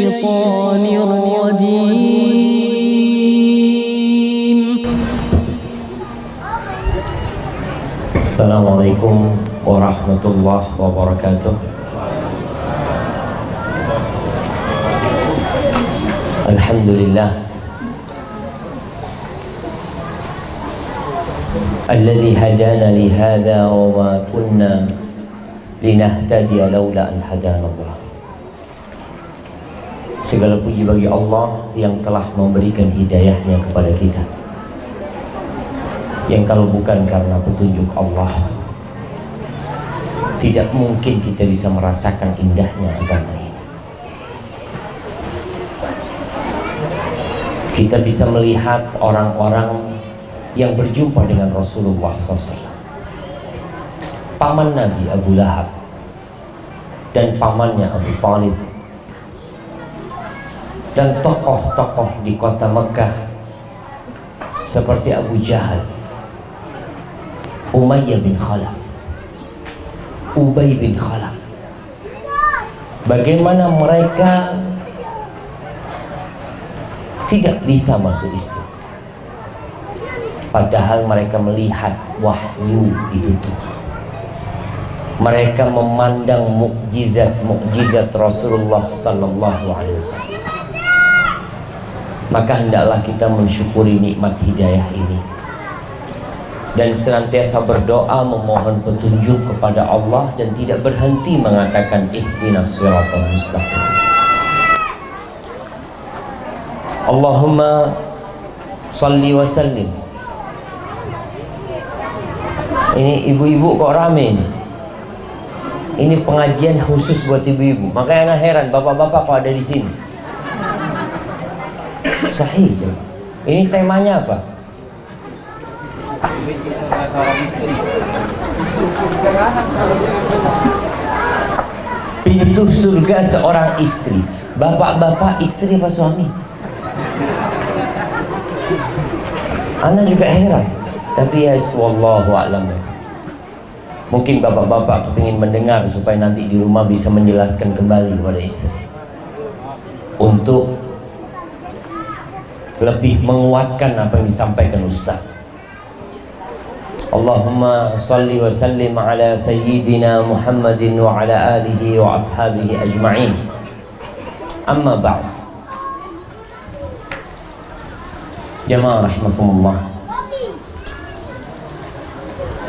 الشيطان الرجيم. Assalamualaikum warahmatullahi wabarakatuh. Alhamdulillah alladzi hadana li hadza wa ma kunna linahtadiya laula an hadana Allah. Segala puji bagi Allah yang telah memberikan hidayahnya kepada kita, yang kalau bukan karena petunjuk Allah, tidak mungkin kita bisa merasakan indahnya agama ini. Kita bisa melihat orang-orang yang berjumpa dengan Rasulullah SAW, paman Nabi Abu Lahab dan pamannya Abu Talib, dan tokoh-tokoh di kota Mekah seperti Abu Jahal, Umayyah bin Khalaf, Ubay bin Khalaf. Bagaimana mereka tidak bisa masuk Islam, padahal mereka melihat wahyu itu Tuhan. Mereka memandang mukjizat Rasulullah sallallahu alaihi wasallam. Maka hendaklah kita mensyukuri nikmat hidayah ini dan senantiasa berdoa memohon petunjuk kepada Allah dan tidak berhenti mengatakan ihdinas siratal mustaqim. Allahumma salli wa sallim. Ini ibu-ibu kok rame ini. Ini pengajian khusus buat ibu-ibu. Makanya anak heran bapak-bapak kok ada di sini. Sahih. Ini temanya apa? Pintu surga seorang istri. Bapak-bapak istri apa suami? Ana juga heran. Tapi ya wallahu a'lam. Mungkin bapak-bapak kepingin mendengar supaya nanti di rumah bisa menjelaskan kembali kepada istri, untuk lebih menguatkan apa yang disampaikan Ustaz. Allahumma salli wa sallim ala sayyidina Muhammadin wa ala alihi wa ashabihi ajma'in. Amma ba'd. Jamaah rahimakumullah,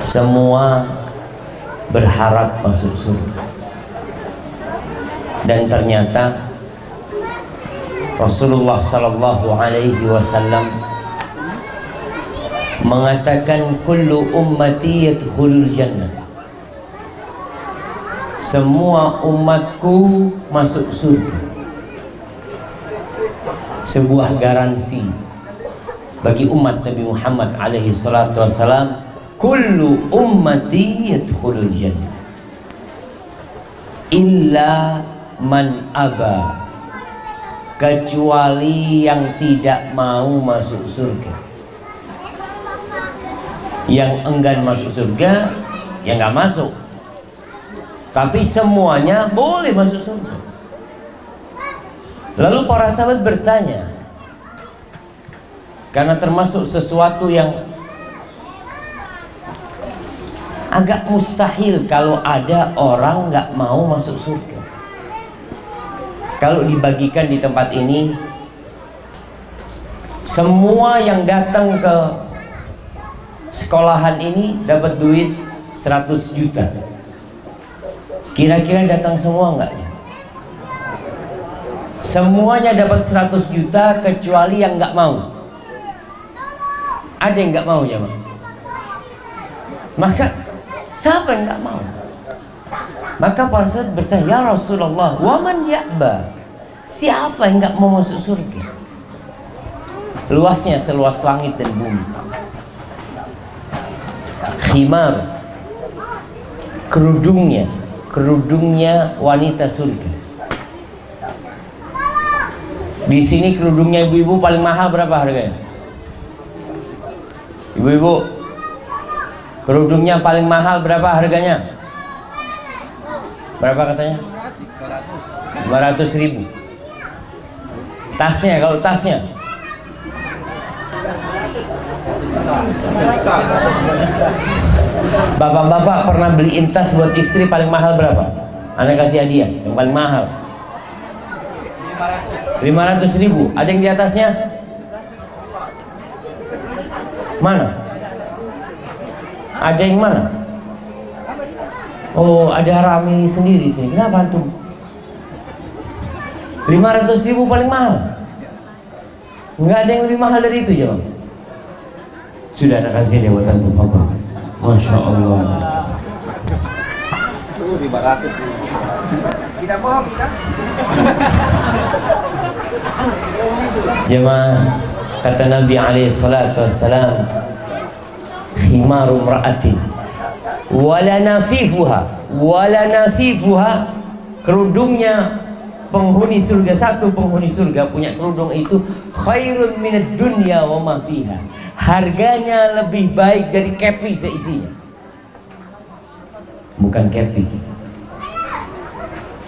semua berharap masuk surga, dan ternyata Rasulullah sallallahu alaihi wasallam mengatakan kullu ummati yadkhulul jannah, semua umatku masuk surga. Sebuah garansi bagi umat Nabi Muhammad alaihi salatu wasalam, kullu ummati yadkhulul jannah illa man aba, kecuali yang tidak mau masuk surga. Yang enggan masuk surga ya nggak masuk, tapi semuanya boleh masuk surga. Lalu para sahabat bertanya, karena termasuk sesuatu yang agak mustahil kalau ada orang nggak mau masuk surga. Kalau dibagikan di tempat ini, semua yang datang ke sekolahan ini dapat duit 100 juta. Kira-kira datang semua nggak ya? Semuanya dapat 100 juta kecuali yang nggak mau. Ada yang nggak mau ya, Bang? Maka siapa yang nggak mau? Maka para sahabat bertanya, ya Rasulullah, waman ya'ba, siapa yang nggak mau masuk surga? Luasnya seluas langit dan bumi. Khimar, kerudungnya wanita surga. Di sini kerudungnya ibu-ibu paling mahal berapa harganya? Ibu-ibu, kerudungnya paling mahal berapa harganya? Berapa katanya? 500.000. Tasnya, kalau tasnya. Bapak-bapak pernah beliin tas buat istri paling mahal berapa? Anda kasih hadiah yang paling mahal 500.000. Ada yang di atasnya? Mana? Ada yang mana? Oh, ada Rami sendiri sini. Kenapa tuh? 500.000 paling mahal. Enggak ada yang lebih mahal dari itu ya, Bang. Sudah anak kasih lewatan tuh, Bapak. Masya Allah. 500. Kita bohong kita. Jemaah, kata Nabi alaihi salatu wassalam, khimaru mra'atin wala nasifuha, kerudungnya penghuni surga, satu penghuni surga punya kerudung itu khairun minad dunya wa ma fiha, harganya lebih baik dari kepi seisinya. Bukan kepi,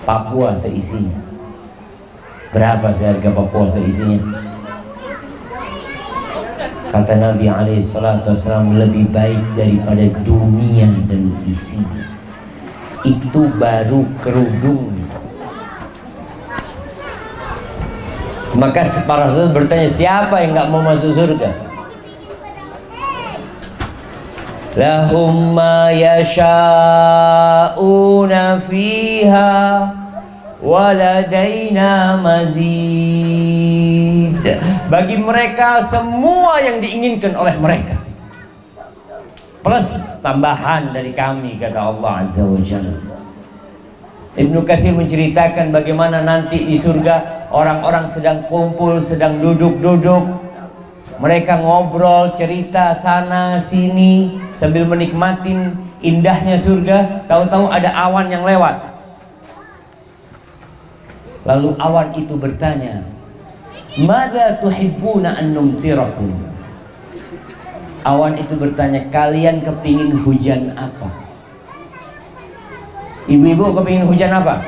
Papua seisinya. Berapa seharga Papua seisinya? Kata Nabi alaihi salatu wassalam, lebih baik daripada dunia dan isinya. Itu baru kerudung. Maka para sahabat bertanya, siapa yang nggak mau masuk surga? Lahum ma yasha'una fiha waladaina mazid. Bagi mereka semua yang diinginkan oleh mereka, plus tambahan dari kami, kata Allah Azza wa Jalla. Ibnu Katsir menceritakan bagaimana nanti di surga orang-orang sedang kumpul, sedang duduk-duduk, mereka ngobrol, cerita sana sini sambil menikmatin indahnya surga. Tahu-tahu ada awan yang lewat. Lalu awan itu bertanya, "Madza tuhibbuna an numtirakum?" Awan itu bertanya, kalian kepingin hujan apa? Ibu-ibu kepingin hujan apa?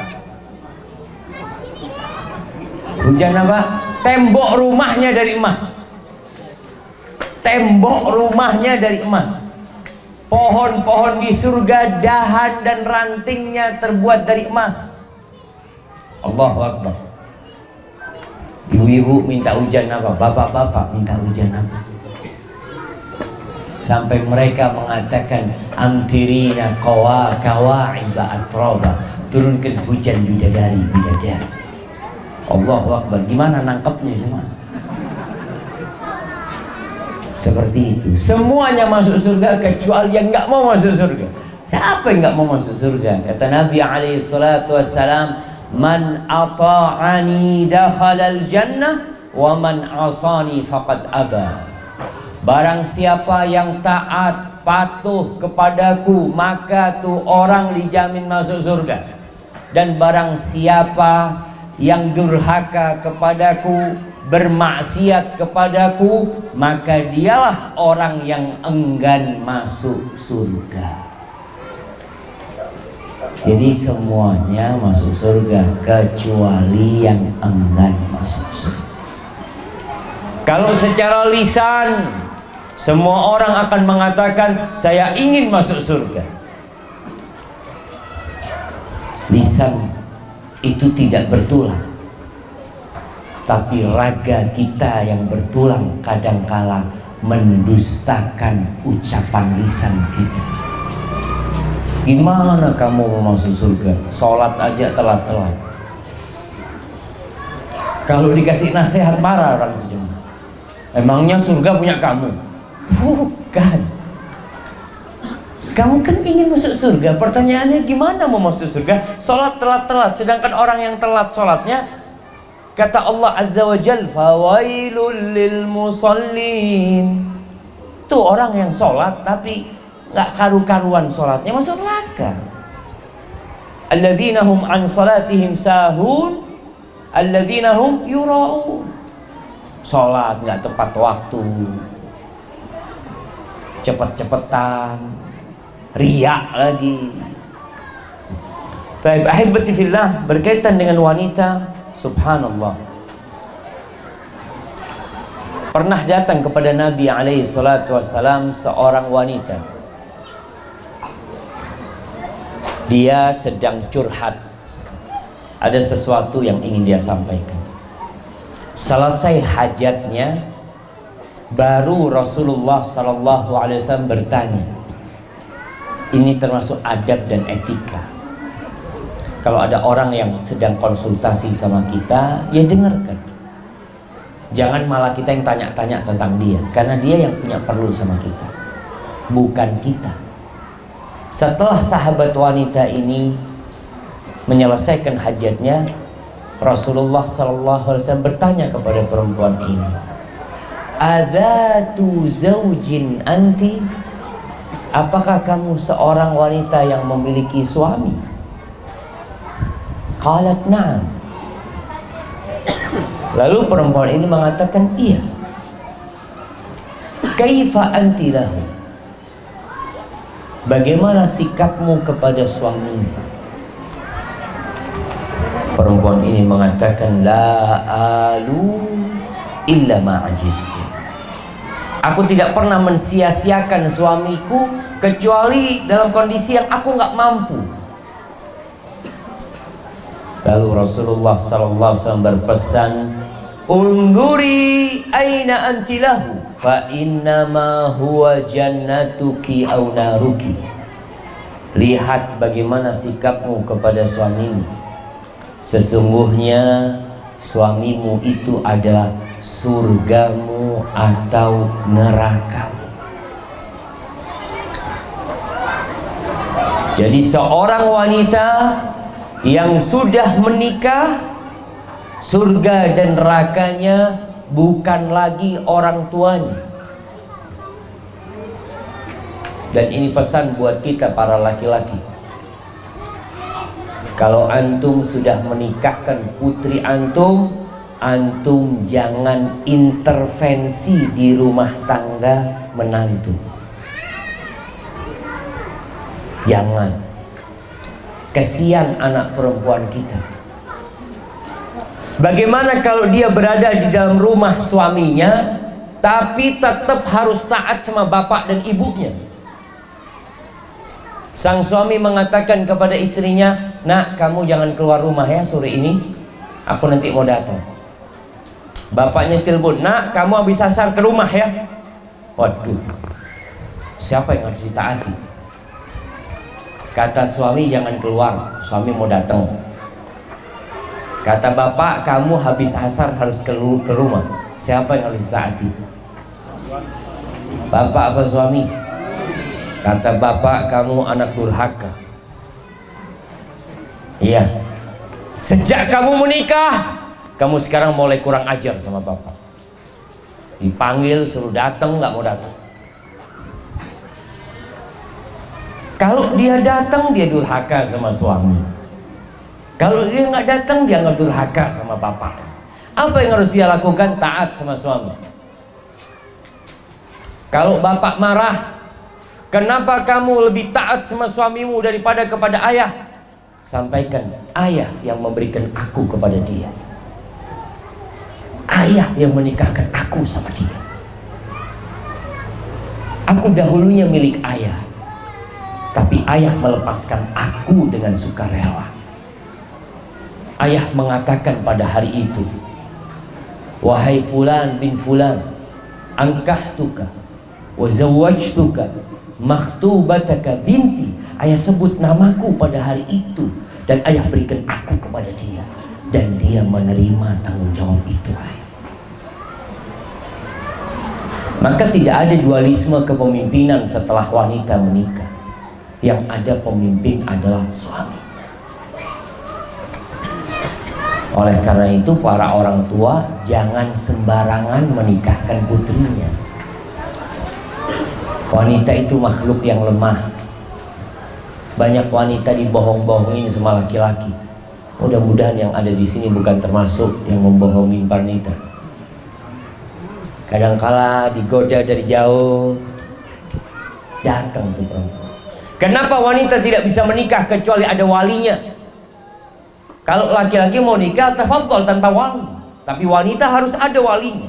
Hujan apa? Tembok rumahnya dari emas. Tembok rumahnya dari emas. Pohon-pohon di surga, dahan dan rantingnya terbuat dari emas. Allahu Akbar. Ibu-ibu minta hujan apa? Bapak-bapak minta hujan apa? Sampai mereka mengatakan, amtirina kawa'iba atroba, turunkan hujan bidadari. Allahu Akbar. Gimana nangkepnya semua? Seperti itu. Semuanya masuk surga kecuali yang nggak mau masuk surga. Siapa yang nggak mau masuk surga? Kata Nabi alaihi salatu wassalam, man ata'ani dakhalal jannah wa man asani faqad aba. Barang siapa yang taat, patuh kepadaku, maka tuh orang dijamin masuk surga. Dan barang siapa yang durhaka kepadaku, bermaksiat kepadaku, maka dialah orang yang enggan masuk surga. Jadi semuanya masuk surga kecuali yang enggan masuk surga. Kalau secara lisan semua orang akan mengatakan saya ingin masuk surga. Lisan itu tidak bertulang, tapi raga kita yang bertulang kadangkala mendustakan ucapan lisan kita. Gimana kamu mau masuk surga? Sholat aja telat-telat. Kalau dikasih nasihat marah orang itu. Emangnya surga punya kamu? Bukan. Kamu kan ingin masuk surga. Pertanyaannya gimana mau masuk surga? Sholat telat-telat. Sedangkan orang yang telat sholatnya, kata Allah Azza wa Jal, fawailul lil musallin. Itu orang yang sholat tapi gak karu-karuan sholatnya, masuk neraka. Alladzina hum an salatihim sahun, alladzina hum yura'un. Sholat gak tepat waktu, cepet-cepetan, riak lagi. Baik, ahibati fillah, berkaitan dengan wanita, subhanallah. Pernah datang kepada Nabi alaihi salatu wassalam seorang wanita. Dia sedang curhat. Ada sesuatu yang ingin dia sampaikan. Selesai hajatnya, baru Rasulullah sallallahu alaihi wasallam bertanya. Ini termasuk adab dan etika. Kalau ada orang yang sedang konsultasi sama kita, ya dengarkan. Jangan malah kita yang tanya-tanya tentang dia, karena dia yang punya perlu sama kita, bukan kita. Setelah sahabat wanita ini menyelesaikan hajatnya, Rasulullah SAW bertanya kepada perempuan ini, "Adzatu zaujin anti?" Apakah kamu seorang wanita yang memiliki suami? Qalat na'am. Lalu perempuan ini mengatakan, iya. Kaifa anti lahu? Bagaimana sikapmu kepada suamimu? Perempuan ini mengatakan, la alu illa ma'ajistu. Aku tidak pernah mensia-siakan suamiku kecuali dalam kondisi yang aku nggak mampu. Lalu Rasulullah SAW berpesan, unduri aina anti lahu fa innama huwa jannatuki aw naruki. Lihat bagaimana sikapmu kepada suamimu. Sesungguhnya suamimu itu adalah surgamu atau nerakamu. Jadi seorang wanita yang sudah menikah, surga dan nerakanya bukan lagi orang tuanya. Dan ini pesan buat kita para laki-laki. Kalau antum sudah menikahkan putri antum, antum jangan intervensi di rumah tangga menantu. Jangan. Kesian anak perempuan kita. Bagaimana kalau dia berada di dalam rumah suaminya, tapi tetap harus taat sama bapak dan ibunya? Sang suami mengatakan kepada istrinya, nak, kamu jangan keluar rumah ya sore ini, aku nanti mau datang. Bapaknya telepon, nak, kamu habis asar ke rumah ya. Waduh, siapa yang harus ditaati? Kata suami, jangan keluar, suami mau datang. Kata bapak, kamu habis asar harus ke rumah. Siapa yang harus ditaati? Bapak apa suami? Kata bapak, kamu anak durhaka. Iya. Sejak kamu menikah, kamu sekarang mulai kurang ajar sama bapak. Dipanggil suruh datang, nggak mau datang. Kalau dia datang, dia durhaka sama suami. Kalau dia nggak datang, dia nggak durhaka sama bapak. Apa yang harus dia lakukan? Taat sama suami. Kalau bapak marah, kenapa kamu lebih taat sama suamimu daripada kepada ayah? Sampaikan, ayah yang memberikan aku kepada dia. Ayah yang menikahkan aku sama dia. Aku dahulunya milik ayah, tapi ayah melepaskan aku dengan sukarela. Ayah mengatakan pada hari itu, wahai fulan bin fulan, angkahtuka wa zawwajtuka makhtubataka binti. Ayah sebut namaku pada hari itu, dan ayah berikan aku kepada dia, dan dia menerima tanggung jawab itu. Maka tidak ada dualisme kepemimpinan setelah wanita menikah. Yang ada pemimpin adalah suami. Oleh karena itu para orang tua jangan sembarangan menikahkan putrinya. Wanita itu makhluk yang lemah. Banyak wanita dibohong-bohongin sama laki-laki. Mudah-mudahan yang ada di sini bukan termasuk yang membohongin wanita. Kadangkala digoda dari jauh, datang tuh perempuan. Kenapa wanita tidak bisa menikah kecuali ada walinya? Kalau laki-laki mau nikah, tafadhol tanpa wali. Tapi wanita harus ada walinya.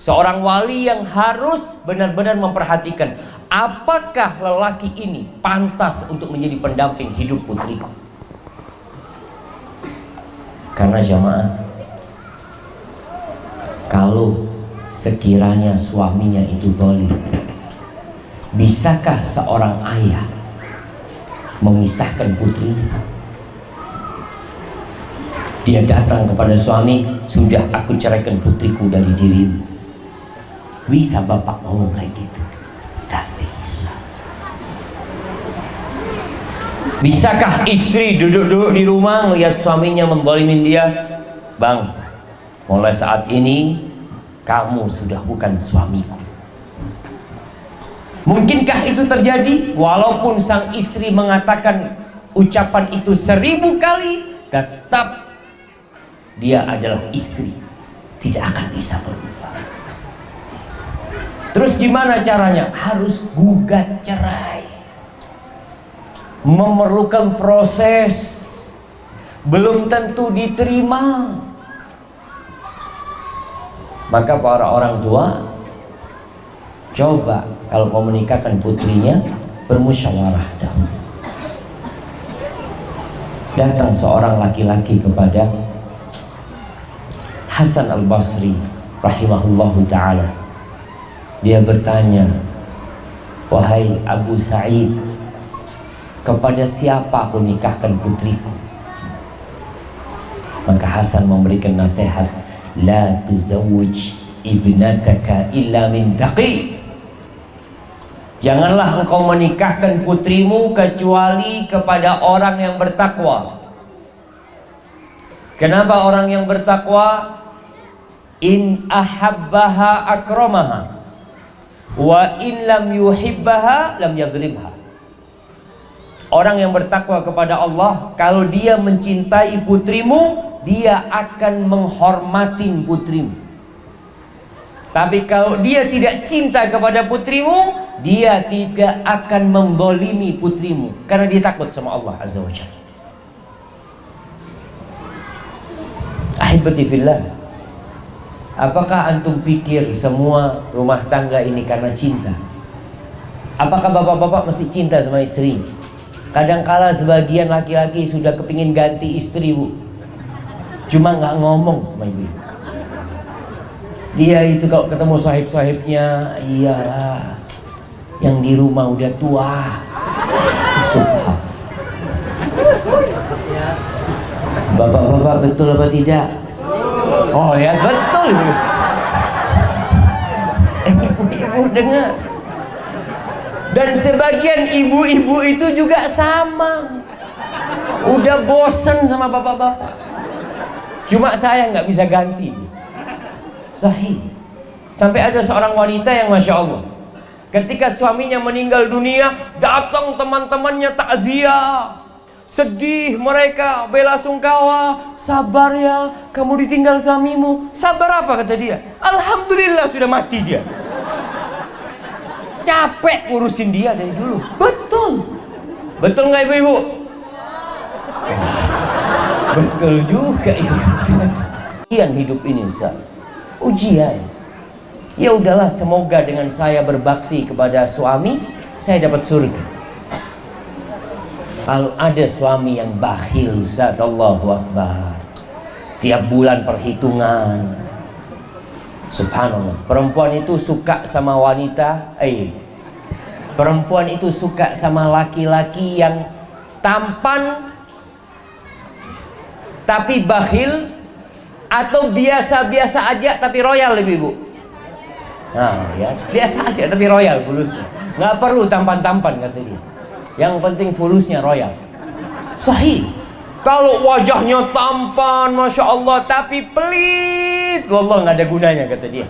Seorang wali yang harus benar-benar memperhatikan, apakah lelaki ini pantas untuk menjadi pendamping hidup putriku. Karena jamaah, kalau sekiranya suaminya itu zalim, bisakah seorang ayah memisahkan putrinya? Dia datang kepada suami, sudah aku ceraikan putriku dari dirimu. Bisa bapak ngomong kayak gitu? Tak bisa. Bisakah istri duduk-duduk di rumah melihat suaminya menzalimin dia? Bang, mulai saat ini kamu sudah bukan suamiku. Mungkinkah itu terjadi? Walaupun sang istri mengatakan ucapan itu 1000 kali, tetap dia adalah istri, tidak akan bisa berubah. Terus gimana caranya? Harus gugat cerai, memerlukan proses, belum tentu diterima. Maka para orang tua, coba kalau mau menikahkan putrinya, bermusyawarah dahulu. Datang seorang laki-laki kepada Hasan al-Basri rahimahullahu ta'ala. Dia bertanya, wahai Abu Sa'id, kepada siapa aku nikahkan putriku? Maka Hasan memberikan nasihat, la tuzawwij ibnataka illa min taqi. Janganlah engkau menikahkan putrimu kecuali kepada orang yang bertakwa. Kenapa orang yang bertakwa? In ahabbaha akramaha, wa in lam yuhibbaha lam yadribha. Orang yang bertakwa kepada Allah, kalau dia mencintai putrimu, dia akan menghormati putrimu. Tapi kalau dia tidak cinta kepada putrimu, dia tidak akan menzalimi putrimu, karena dia takut sama Allah Azza wa Jalla. Ahibati fillah, apakah antum pikir semua rumah tangga ini karena cinta? Apakah bapak-bapak masih cinta sama istri? Kadangkala sebagian laki-laki sudah kepingin ganti istri, bu, cuma nggak ngomong sama ibu. Dia itu kalau ketemu sahib-sahibnya, iyalah, yang di rumah udah tua. Subhan. Bapak-bapak betul apa tidak? Oh ya betul. Ibu-ibu dengar. Dan sebagian ibu-ibu itu juga sama, udah bosen sama bapak-bapak. Cuma saya nggak bisa ganti. Sahih. Sampai ada seorang wanita yang masya Allah, ketika suaminya meninggal dunia, datang teman-temannya takziah, sedih mereka, bela sungkawa. Sabar ya, kamu ditinggal suamimu. Sabar apa kata dia? Alhamdulillah sudah mati dia. Capek ngurusin dia dari dulu. Betul. Betul nggak ibu-ibu? Betul juga ibu. Ujian hidup ini, Ustaz. Ujian. Ya udahlah, semoga dengan saya berbakti kepada suami, saya dapat surga. Kalau ada suami yang bakhil, Ustaz, Allahu Akbar, tiap bulan perhitungan. Subhanallah. Perempuan itu suka sama wanita, perempuan itu suka sama laki-laki yang tampan tapi bakhil, atau biasa-biasa aja tapi royal, ibu. Nah, ya, biasa aja tapi royal fulusnya. Nggak perlu tampan-tampan kata dia. Yang penting fulusnya royal. Sahih. Kalau wajahnya tampan, masya Allah, tapi pelit, wallah nggak ada gunanya kata dia.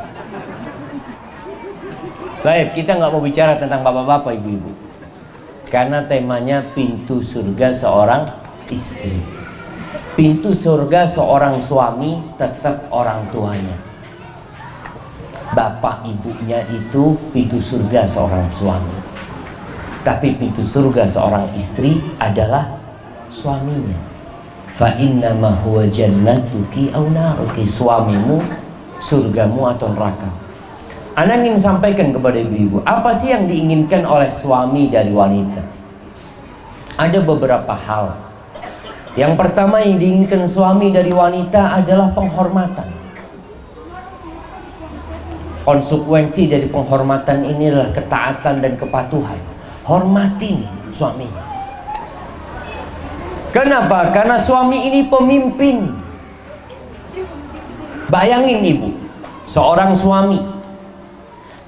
Baik, kita nggak mau bicara tentang bapak-bapak, ibu-ibu, karena temanya pintu surga seorang istri. Pintu surga seorang suami tetap orang tuanya. Bapak ibunya itu pintu surga seorang suami. Tapi pintu surga seorang istri adalah suaminya. Fa innama huwa jannatuki aw naruki. Suamimu surgamu atau neraka. Ana ingin sampaikan kepada ibu-ibu, apa sih yang diinginkan oleh suami dari wanita? Ada beberapa hal. Yang pertama yang diinginkan suami dari wanita adalah penghormatan. Konsekuensi dari penghormatan ini adalah ketaatan dan kepatuhan. Hormatin suaminya. Kenapa? Karena suami ini pemimpin. Bayangin ibu, seorang suami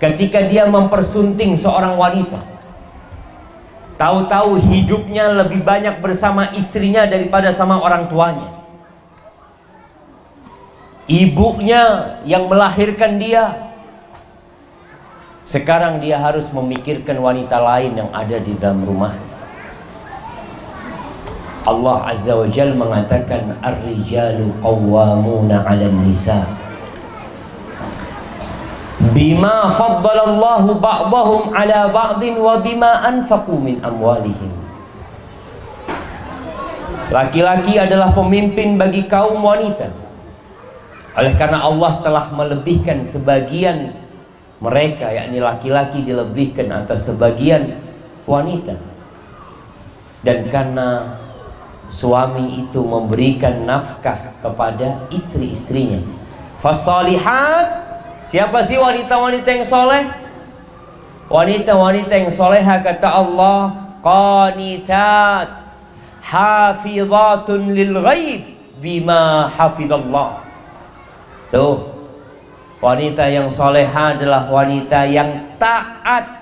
ketika dia mempersunting seorang wanita, tahu-tahu hidupnya lebih banyak bersama istrinya daripada sama orang tuanya. Ibunya yang melahirkan dia, sekarang dia harus memikirkan wanita lain yang ada di dalam rumah. Allah Azza wa Jalla mengatakan ar-rijalu qawwamuna 'alan nisa bima faddalallahu ba'dahum 'ala ba'din wa bima anfaqu min amwalihim. Laki-laki adalah pemimpin bagi kaum wanita. Oleh karena Allah telah melebihkan sebagian mereka, yakni laki-laki dilebihkan atas sebagian wanita. Dan karena suami itu memberikan nafkah kepada istri-istrinya. Fasalihat, siapa sih wanita-wanita yang soleh? Wanita-wanita yang soleha kata Allah, qanitat hafizatun lil ghaib bima hafidallah. Tuh, wanita yang soleha adalah wanita yang taat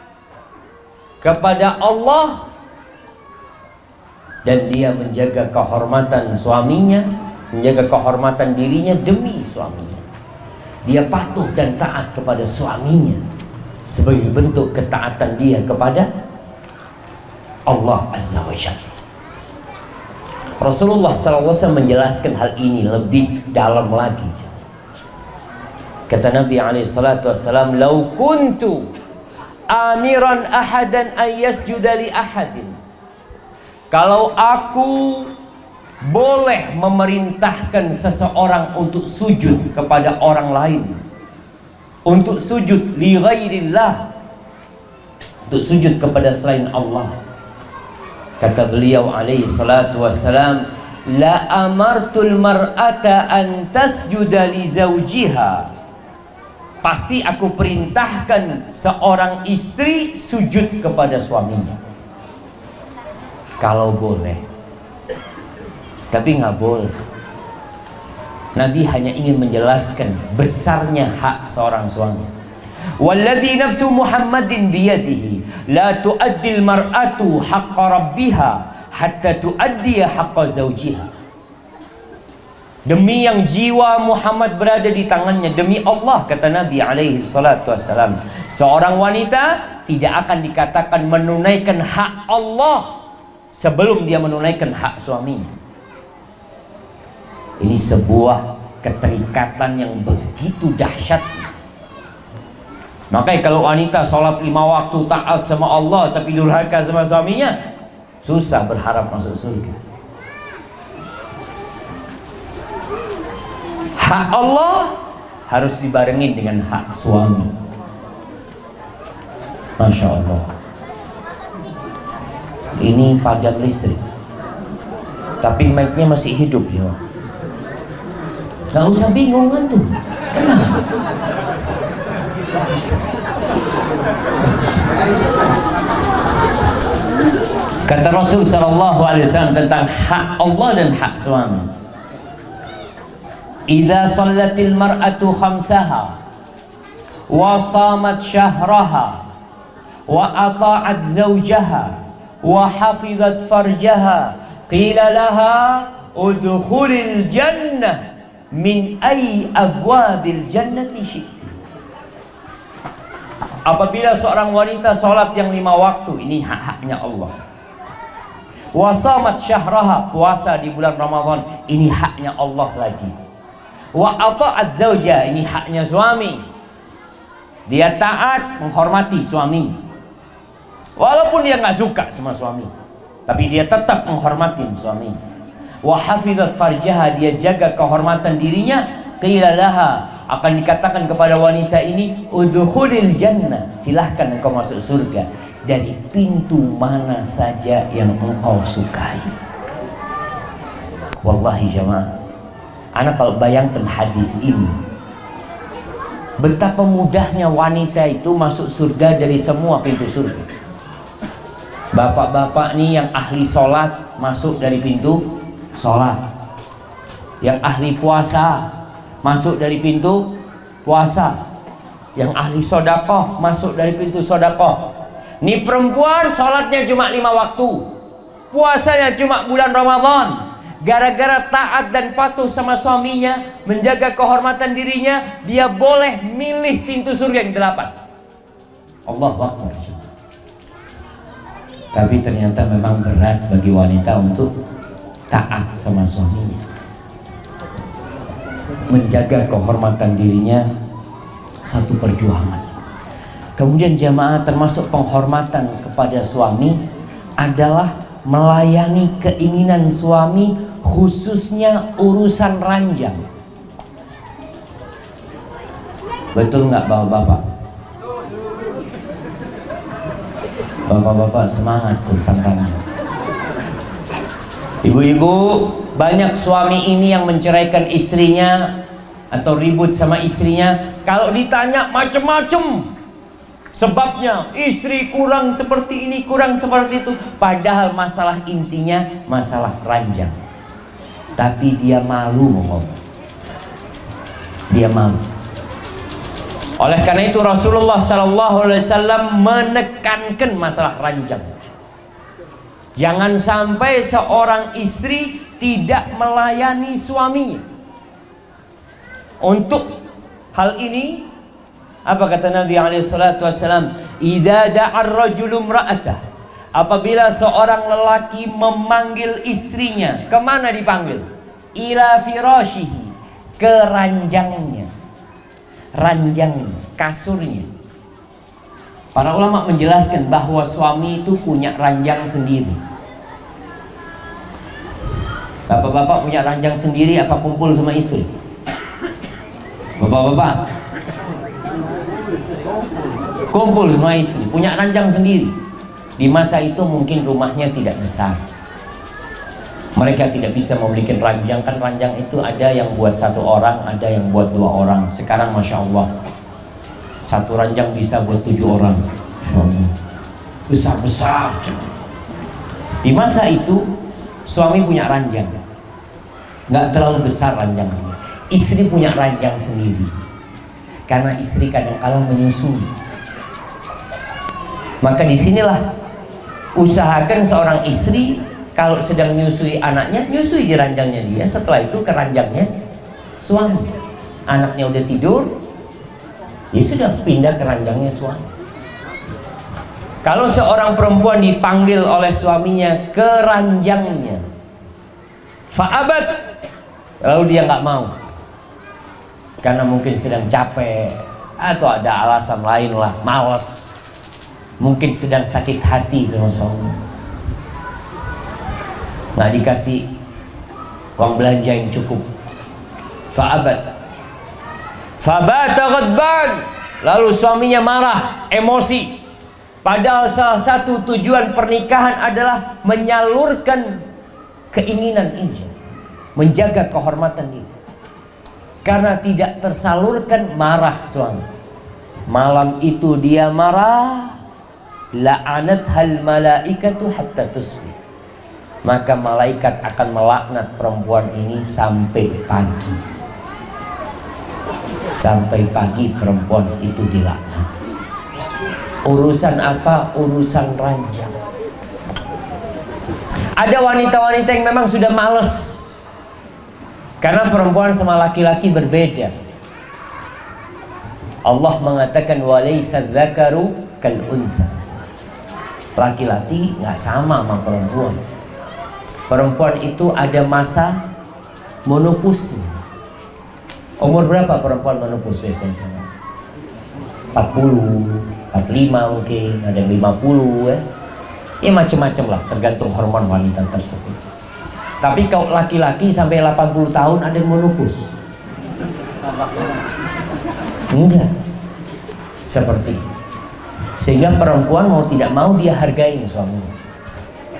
kepada Allah, dan dia menjaga kehormatan suaminya, menjaga kehormatan dirinya demi suaminya. Dia patuh dan taat kepada suaminya sebagai bentuk ketaatan dia kepada Allah Azza wa Jalla. Rasulullah SAW menjelaskan hal ini lebih dalam lagi. Kata Nabi SAW, "Lau kuntu amiran ahadan an yasjuda li ahadin." Kalau aku boleh memerintahkan seseorang untuk sujud kepada orang lain, untuk sujud li ghairillah, untuk sujud kepada selain Allah, kata beliau alaihi salatu wassalam, la amartul mar'ata an tasjuda li zawjiha. Pasti aku perintahkan seorang istri sujud kepada suaminya. Kalau boleh, tapi nggak boleh. Nabi hanya ingin menjelaskan besarnya hak seorang suami. Walladzi nafsu Muhammadin biyadihi la tu'addil mar'atu haqqa rabbiha hatta tu'addiya haqqa zawjiha. Demi yang jiwa Muhammad berada di tangannya, demi Allah, kata Nabi alaihi salatu wassalam, seorang wanita tidak akan dikatakan menunaikan hak Allah sebelum dia menunaikan hak suaminya. Ini sebuah keterikatan yang begitu dahsyat. Makanya kalau wanita sholat 5 waktu, taat sama Allah, tapi durhaka sama suaminya, susah berharap masuk surga. Hak Allah harus dibarengin dengan hak suami. Masya Allah. Ini padam listrik, tapi mic-nya masih hidup ya. Gak usah bingung kan tuh. Kenapa? Kata Rasul sallallahu alaihi wasallam tentang hak Allah dan hak suami. Idza shallatil mar'atu khamsaha wa shamat syahraha wa ata'at zawjaha wa hafizat farjaha qila laha udkhulil jannah min ay abwabil jannati syi'ti. Apabila seorang wanita sholat yang 5 waktu, ini hak-haknya Allah. Wa shamat syahraha, puasa di bulan Ramadan, ini haknya Allah lagi. Wa ata'at zawja, ini haknya suami. Dia taat menghormati suami. Walaupun dia nggak suka sama suami, tapi dia tetap menghormati suami. Wa hafizat farjaha, dia jaga kehormatan dirinya. Qila laha, akan dikatakan kepada wanita ini, udkhulil jannah, silahkan engkau masuk surga dari pintu mana saja yang engkau sukai. Wallahi jamaah, anak kalau bayangkan hadis ini, betapa mudahnya wanita itu masuk surga dari semua pintu surga. Bapak-bapak nih yang ahli sholat masuk dari pintu sholat, yang ahli puasa masuk dari pintu puasa, yang ahli sodakoh masuk dari pintu sodakoh. Nih perempuan sholatnya cuma 5 waktu, puasanya cuma bulan Ramadan. Gara-gara taat dan patuh sama suaminya, menjaga kehormatan dirinya, dia boleh milih pintu surga yang 8. Allahu Akbar. Tapi ternyata memang berat bagi wanita untuk taat sama suaminya, menjaga kehormatan dirinya, satu perjuangan. Kemudian jamaah, termasuk penghormatan kepada suami adalah melayani keinginan suami, khususnya urusan ranjang. Betul nggak bapak-bapak? Bapak-bapak semangat urusan ranjang. Ibu-ibu, banyak suami ini yang menceraikan istrinya atau ribut sama istrinya. Kalau ditanya macem-macem sebabnya, istri kurang seperti ini, kurang seperti itu, padahal masalah intinya masalah ranjang. Tapi dia malu ngomong, dia malu. Oleh karena itu Rasulullah SAW menekankan masalah ranjang. Jangan sampai seorang istri tidak melayani suaminya. Untuk hal ini, apa kata Nabi SAW? Idza da'ar rajulu imra'atah, apabila seorang lelaki memanggil istrinya, kemana dipanggil? Ila firashihi, ke ranjangnya. Ranjangnya, kasurnya. Para ulama menjelaskan bahwa suami itu punya ranjang sendiri. Bapak-bapak punya ranjang sendiri apa kumpul sama istri? Bapak-bapak kumpul sama istri, punya ranjang sendiri. Di masa itu mungkin rumahnya tidak besar, mereka tidak bisa memberikan ranjang. Kan ranjang itu ada yang buat 1 orang, ada yang buat 2 orang. Sekarang Masya Allah, 1 ranjang bisa buat 7 orang. Besar-besar. Di masa itu suami punya ranjang, nggak terlalu besar ranjangnya. Istri punya ranjang sendiri, karena istri kadang-kadang menyusui. Maka disinilah usahakan seorang istri kalau sedang menyusui anaknya, nyusui di ranjangnya dia. Setelah itu ke ranjangnya suami. Anaknya udah tidur, ya sudah pindah ke ranjangnya suami. Kalau seorang perempuan dipanggil oleh suaminya ke ranjangnya, fa'abat, lalu dia nggak mau, karena mungkin sedang capek atau ada alasan lain lah, malas, mungkin sedang sakit hati sama suami, nggak dikasih uang belanja yang cukup, fa'abat, fabata ghadban, lalu suaminya marah, emosi. Padahal salah satu tujuan pernikahan adalah menyalurkan keinginan ini, menjaga kehormatan diri. Karena tidak tersalurkan, marah suami. Malam itu dia marah, la'anathal malaikatu hatta tusbih. Maka malaikat akan melaknat perempuan ini sampai pagi. Sampai pagi perempuan itu dilaknat. Urusan apa? Urusan ranjang. Ada wanita-wanita yang memang sudah males, karena perempuan sama laki-laki berbeda. Allah mengatakan walaysa dzakaru kal untha. Laki-laki nggak sama perempuan. Perempuan itu ada masa menopause. Umur berapa perempuan menopause biasanya? 40, 45 mungkin, ada 50 ya. Ya macam-macam lah, tergantung hormon wanita tersebut. Tapi kalau laki-laki sampai 80 tahun ada yang menopause. Enggak. Seperti itu. Sehingga perempuan mau tidak mau dia hargai suaminya.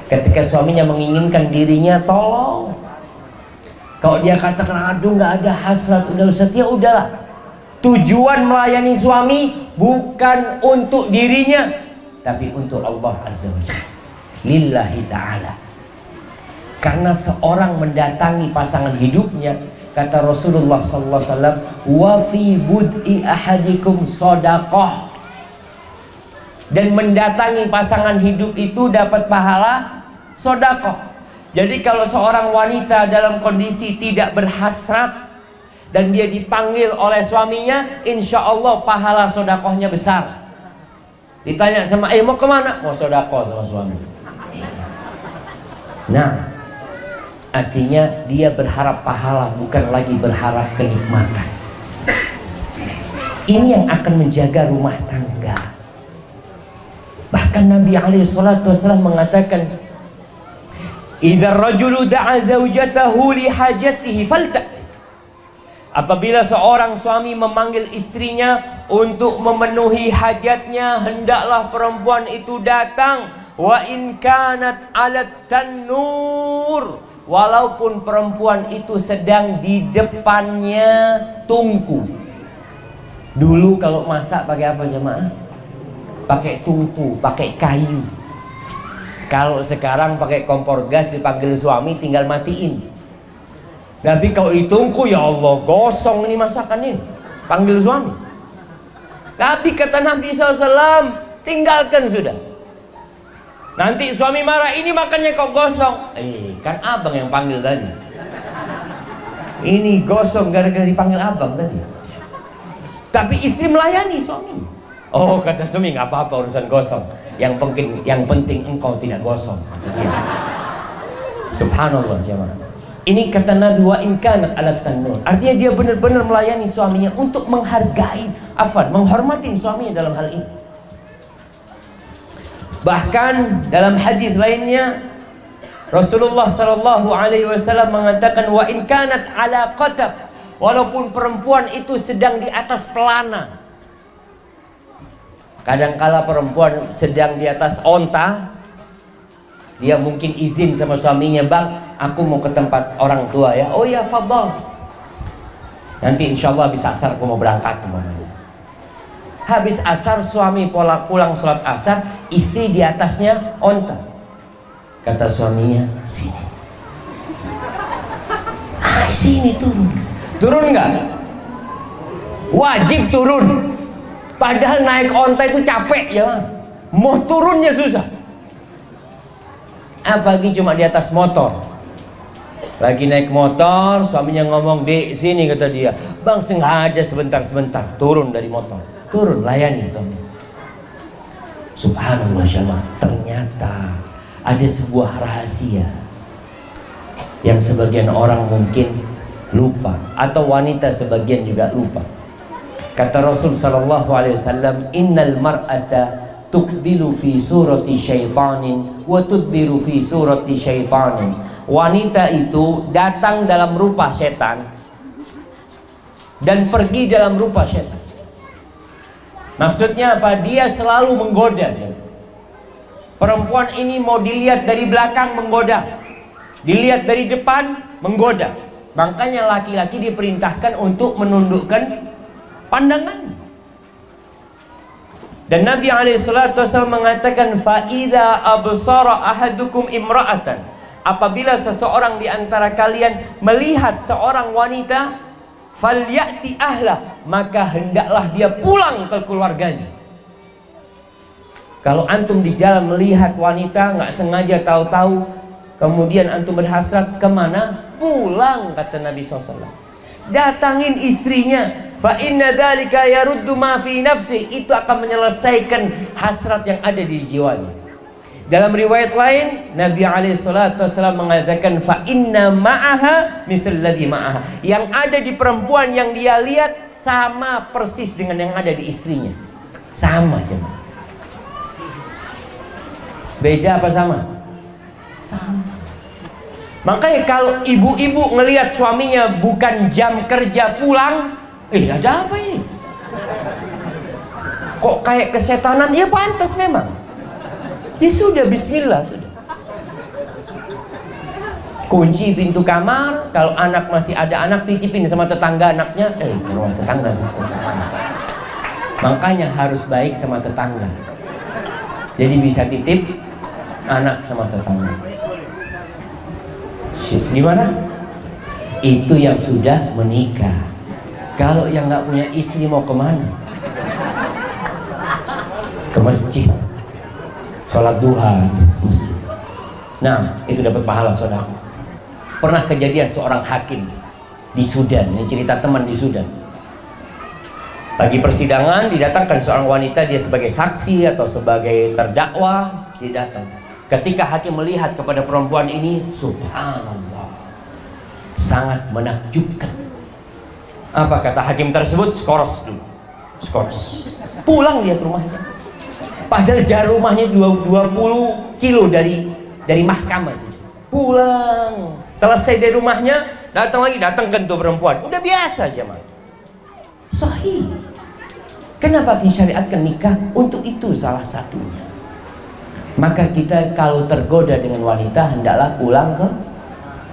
Ketika suaminya menginginkan dirinya, tolong. Kalau dia katakan aduh nggak ada hasrat, udah Ustaz, ya udahlah. Tujuan melayani suami bukan untuk dirinya, tapi untuk Allah Azza wa Jalla, lillahi ta'ala. Karena seorang mendatangi pasangan hidupnya, kata Rasulullah SAW, wa fi bud'i ahadikum shadaqah. Dan mendatangi pasangan hidup itu dapat pahala sedekah. Jadi kalau seorang wanita dalam kondisi tidak berhasrat dan dia dipanggil oleh suaminya, insya Allah pahala sedekahnya besar. Ditanya sama, mau kemana? Mau sedekah sama suami. Nah, artinya dia berharap pahala, bukan lagi berharap kenikmatan. Ini yang akan menjaga rumah tangga. Bahkan Nabi SAW mengatakan, idza rajulu da'a zaujatahu li hajatihi falta'ti. Apabila seorang suami memanggil istrinya untuk memenuhi hajatnya, hendaklah perempuan itu datang. Wa in kanat 'alat tanur, walaupun perempuan itu sedang di depannya tungku. Dulu kalau masak pakai apa jemaah? Pakai tungku, pakai kayu. Kalau sekarang pakai kompor gas, dipanggil suami tinggal matiin. Tapi kalau ditungku, ya Allah, gosong ini masakan ini, panggil suami. Tapi kata Nabi SAW, tinggalkan sudah. Nanti suami marah, ini makannya kok gosong. Kan abang yang panggil tadi. Ini gosong gara-gara dipanggil abang tadi. Tapi istri melayani suami. Oh, kata suami, nggak apa-apa urusan gosong. Yang penting engkau tidak gosong. Subhanallah jemaah. Ini kata Nabi, wa in kanat 'alat tanur. Artinya dia benar-benar melayani suaminya untuk menghargai, menghormati suaminya dalam hal ini. Bahkan dalam hadis lainnya Rasulullah sallallahu alaihi wasallam mengatakan, wa in kanat 'ala qatab, walaupun perempuan itu sedang di atas pelana. Kadangkala perempuan sedang di atas onta, dia mungkin izin sama suaminya, bang, aku mau ke tempat orang tua ya. Oh ya, fadhal. Nanti insya Allah habis asar aku mau berangkat kemana. Habis asar suami pulang sholat asar, istri di atasnya onta. Kata suaminya, sini. Sini turun. Turun nggak? Wajib turun. Padahal naik onta itu capek ya, mau turunnya susah. Apalagi cuma di atas motor. Lagi naik motor, suaminya ngomong, dek sini, kata dia. Bang, sengaja sebentar, turun dari motor. Turun, layani suami. Subhanallah jemaah, ternyata ada sebuah rahasia yang sebagian orang mungkin lupa, atau wanita sebagian juga lupa. Kata Rasul sallallahu alaihi wasallam, innal mar'ata tukbilu fi surati syaitanin wa tudbiru fi surati syaitanin. Wanita itu datang dalam rupa setan dan pergi dalam rupa setan. Maksudnya apa? Dia selalu menggoda. Perempuan ini mau dilihat dari belakang, menggoda. Dilihat dari depan, menggoda. Makanya laki-laki diperintahkan untuk menundukkan pandangan. Dan Nabi SAW mengatakan, fa'idha absara ahadukum imra'atan, apabila seseorang di antara kalian melihat seorang wanita, falyati ahlah, maka hendaklah dia pulang ke keluarganya. Kalau antum di jalan melihat wanita, nggak sengaja tahu-tahu, kemudian antum berhasrat, kemana? Pulang, kata Nabi SAW. Datangin istrinya. Fa inna dzalika yaruddu ma fi nafsi, itu akan menyelesaikan hasrat yang ada di jiwanya. Dalam riwayat lain, Nabi SAW mengatakan, fa inna ma'aha mithal ladzi ma'aha, yang ada di perempuan yang dia lihat sama persis dengan yang ada di istrinya. Sama jemaah. Beda apa sama? Sama. Makanya kalau ibu-ibu ngelihat suaminya bukan jam kerja pulang, ada apa ini? Kok kayak kesetanan? Ya pantas memang. Ya sudah, bismillah sudah. Kunci pintu kamar, kalau anak masih ada anak titipin sama tetangga anaknya, ke rumah tetangga. Makanya harus baik sama tetangga. Jadi bisa titip anak sama tetangga. Gimana? Itu yang sudah menikah. Kalau yang nggak punya istri mau kemana? Ke masjid, sholat duha, masjid. Nah, itu dapat pahala, saudara. Pernah kejadian seorang hakim di Sudan, ini cerita teman di Sudan. Lagi persidangan, didatangkan seorang wanita, dia sebagai saksi atau sebagai terdakwa, dia datang. Ketika hakim melihat kepada perempuan ini, subhanallah, sangat menakjubkan. Apa kata hakim tersebut? Skoros dulu, skoros. Pulang dia ke rumahnya. Padahal jarak rumahnya 20 kilo dari mahkamah itu. Pulang, selesai dari rumahnya, datang lagi, datangkan tuh perempuan. Udah biasa jemaah. Sahih. Kenapa disyariatkan nikah? Untuk itu salah satunya. Maka kita kalau tergoda dengan wanita, hendaklah pulang ke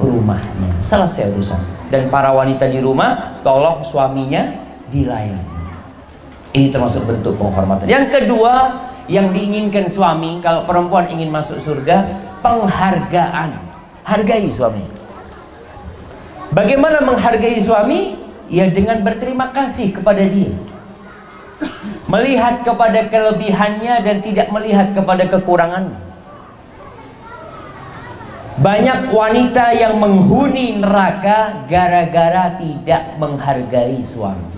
rumahnya. Selesai urusan. Dan para wanita di rumah, tolong suaminya dilayani. Ini termasuk bentuk penghormatan. Yang kedua, yang diinginkan suami kalau perempuan ingin masuk surga, penghargaan. Hargai suami. Bagaimana menghargai suami? Ya dengan berterima kasih kepada dia, melihat kepada kelebihannya dan tidak melihat kepada kekurangannya. Banyak wanita yang menghuni neraka gara-gara tidak menghargai suami.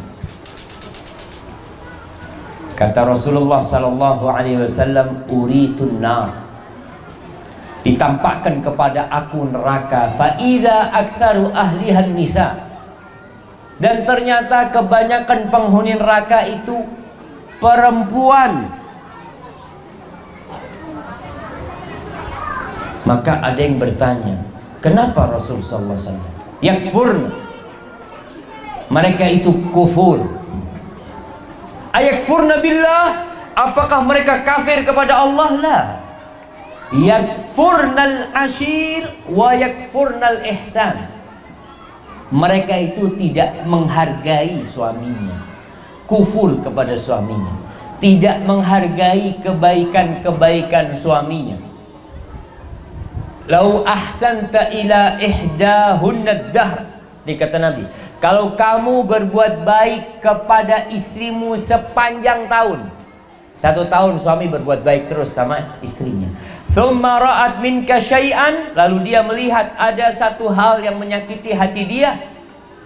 Kata Rasulullah sallallahu alaihi wasallam, uritun nar, ditampakkan kepada aku neraka, fa idza aktsaru ahlihan nisa, dan ternyata kebanyakan penghuni neraka itu perempuan. Maka ada yang bertanya, kenapa Rasulullah sallallahu alaihi wasallam yakfurna, mereka itu kufur. Ayakfurna billah, apakah mereka kafir kepada Allah? La. Yakfurnal ashir wa yakfurnal ihsan. Mereka itu tidak menghargai suaminya, kufur kepada suaminya, tidak menghargai kebaikan-kebaikan suaminya. Lau ahsanta ila ihdahunna dahr, dikata Nabi, kalau kamu berbuat baik kepada istrimu sepanjang tahun, 1 tahun suami berbuat baik terus sama istrinya, thumma ra'at minka syai'an, lalu dia melihat ada satu hal yang menyakiti hati dia,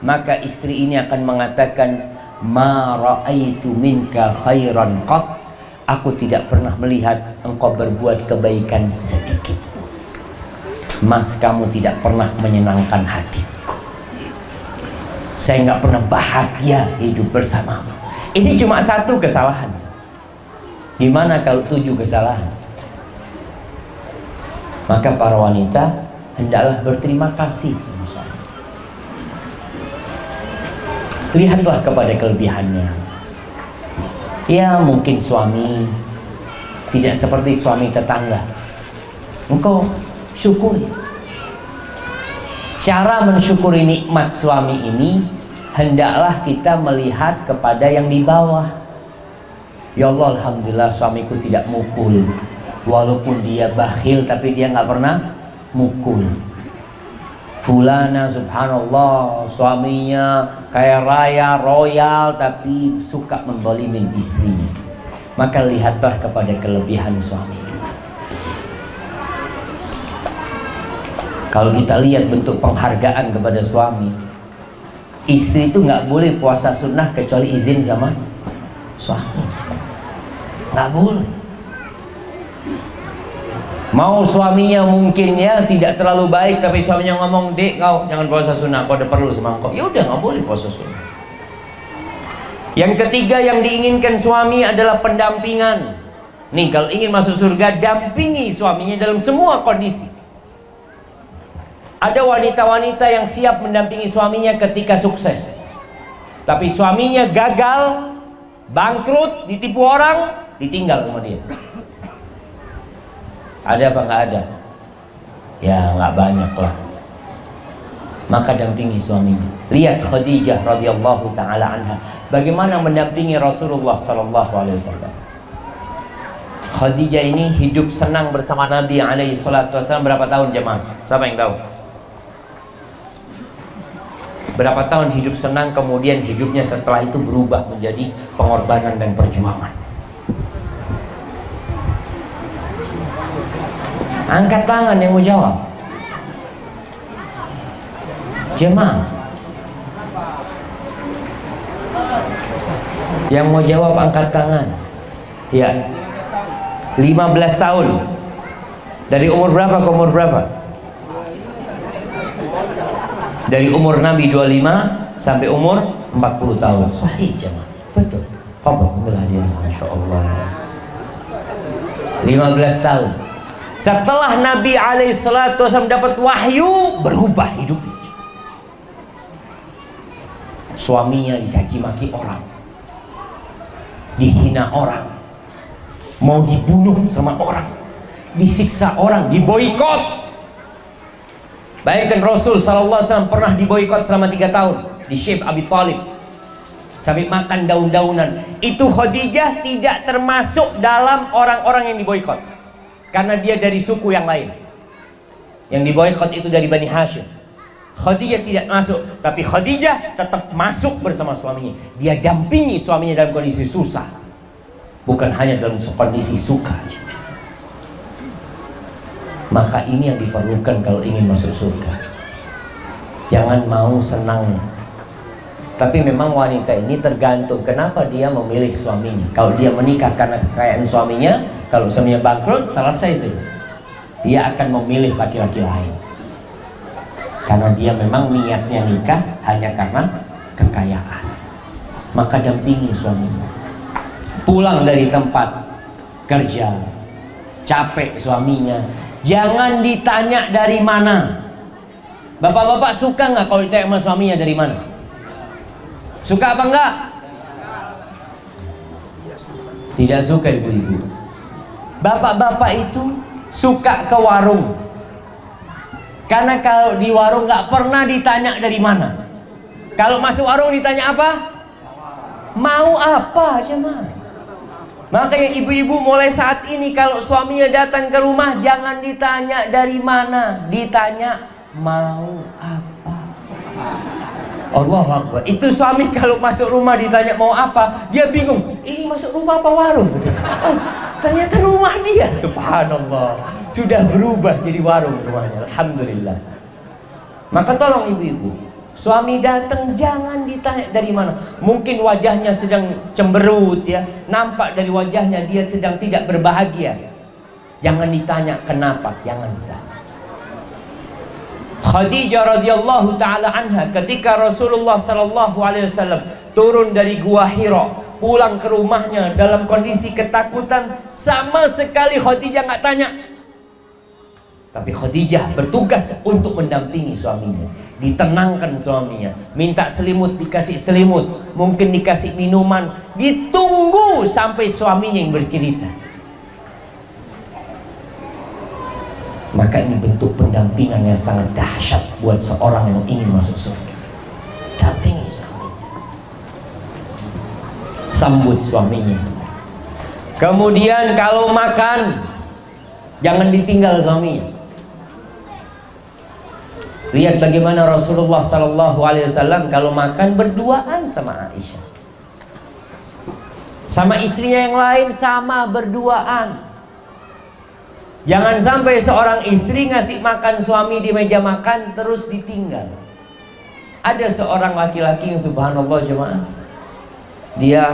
maka istri ini akan mengatakan, ma ra'aitu minka khairan qat, aku tidak pernah melihat engkau berbuat kebaikan sedikit. Mas, kamu tidak pernah menyenangkan hatiku. Saya nggak pernah bahagia hidup bersamamu. Ini cuma 1 kesalahan. Gimana kalau 7 kesalahan? Maka para wanita hendaklah berterima kasih sama suami. Lihatlah kepada kelebihannya. Ya mungkin suami tidak seperti suami tetangga, engkau syukuri. Cara mensyukuri nikmat suami ini, hendaklah kita melihat kepada yang di bawah. Ya Allah, alhamdulillah suamiku tidak mukul. Walaupun dia bakhil, tapi dia nggak pernah mukul. Fulana subhanallah, suaminya kaya raya, royal, tapi suka menzalimin istrinya. Maka lihatlah kepada kelebihan suami. Kalau kita lihat bentuk penghargaan kepada suami, istri itu nggak boleh puasa sunnah kecuali izin sama suami. Nggak boleh. Mau suaminya mungkin ya tidak terlalu baik, tapi suaminya ngomong, dek kau jangan puasa sunnah, kau ada perlu sama kau, ya udah nggak boleh puasa sunnah. Yang ketiga yang diinginkan suami adalah pendampingan. Nih kalau ingin masuk surga, dampingi suaminya dalam semua kondisi. Ada wanita-wanita yang siap mendampingi suaminya ketika sukses, tapi suaminya gagal, bangkrut, ditipu orang, ditinggal sama dia. Ada apa nggak ada? Ya nggak banyak lah. Maka dampingi suaminya. Lihat Khadijah radhiyallahu taala anha, bagaimana mendampingi Rasulullah sallallahu alaihi wasallam. Khadijah ini hidup senang bersama Nabi alaihi salatu wasallam berapa tahun jemaah? Siapa yang tahu? Berapa tahun hidup senang, kemudian hidupnya setelah itu berubah menjadi pengorbanan dan perjuangan. Angkat tangan yang mau jawab. Jemaah yang mau jawab angkat tangan. Ya, 15 tahun. Dari umur berapa ke umur berapa? Dari umur Nabi 25 sampai umur 40 tahun. Sahih jemaah. Betul. Alhamdulillah dia, Masya Allah. 15 tahun. Setelah Nabi SAW dapat wahyu, berubah hidupnya. Suaminya dicaci maki orang, dihina orang, mau dibunuh sama orang, disiksa orang, diboikot. Bayangkan Rasul SAW pernah diboikot selama 3 tahun di Syekh Abi Thalib, sampai makan daun-daunan. Itu Khadijah tidak termasuk dalam orang-orang yang diboikot, karena dia dari suku yang lain. Yang diboikot itu dari Bani Hashim. Khadijah tidak masuk, tapi Khadijah tetap masuk bersama suaminya. Dia dampingi suaminya dalam kondisi susah, bukan hanya dalam kondisi suka. Maka ini yang diperlukan kalau ingin masuk surga. Jangan mau senang. Tapi memang wanita ini tergantung kenapa dia memilih suaminya. Kalau dia menikah karena kekayaan suaminya, kalau suaminya bangkrut, selesai saja. Dia akan memilih laki-laki lain, karena dia memang niatnya nikah hanya karena kekayaan. Maka dampingi suaminya. Pulang dari tempat kerja, capek suaminya, jangan ditanya dari mana. Bapak-bapak suka nggak kalau ditanya sama suaminya dari mana? Suka apa enggak? Tidak suka ibu-ibu. Bapak-bapak itu suka ke warung, karena kalau di warung nggak pernah ditanya dari mana. Kalau masuk warung ditanya apa? Mau apa aja mah. Makanya ibu-ibu mulai saat ini kalau suaminya datang ke rumah, jangan ditanya dari mana, ditanya mau apa. Allahu Akbar. Itu suami kalau masuk rumah ditanya mau apa, dia bingung. Ini masuk rumah apa warung? Oh, ternyata rumah dia. Subhanallah. Sudah berubah jadi warung rumahnya. Alhamdulillah. Maka tolong ibu-ibu, suami datang jangan ditanya dari mana. Mungkin wajahnya sedang cemberut ya, nampak dari wajahnya dia sedang tidak berbahagia. Jangan ditanya kenapa, jangan ditanya. Khadijah radhiyallahu taala anha ketika Rasulullah sallallahu alaihi wasallam turun dari Gua Hira, pulang ke rumahnya dalam kondisi ketakutan, sama sekali Khadijah nggak tanya. Tapi Khadijah bertugas untuk mendampingi suaminya, ditenangkan suaminya, minta selimut dikasih selimut, mungkin dikasih minuman, ditunggu sampai suaminya yang bercerita. Maka ini bentuk pendampingan yang sangat dahsyat buat seorang yang ingin masuk surga. Dampingi suaminya, sambut suaminya. Kemudian kalau makan, jangan ditinggal suaminya. Lihat bagaimana Rasulullah SAW kalau makan berduaan sama Aisyah, sama istrinya yang lain sama berduaan. Jangan sampai seorang istri ngasih makan suami di meja makan terus ditinggal. Ada seorang laki-laki yang subhanallah jemaah, dia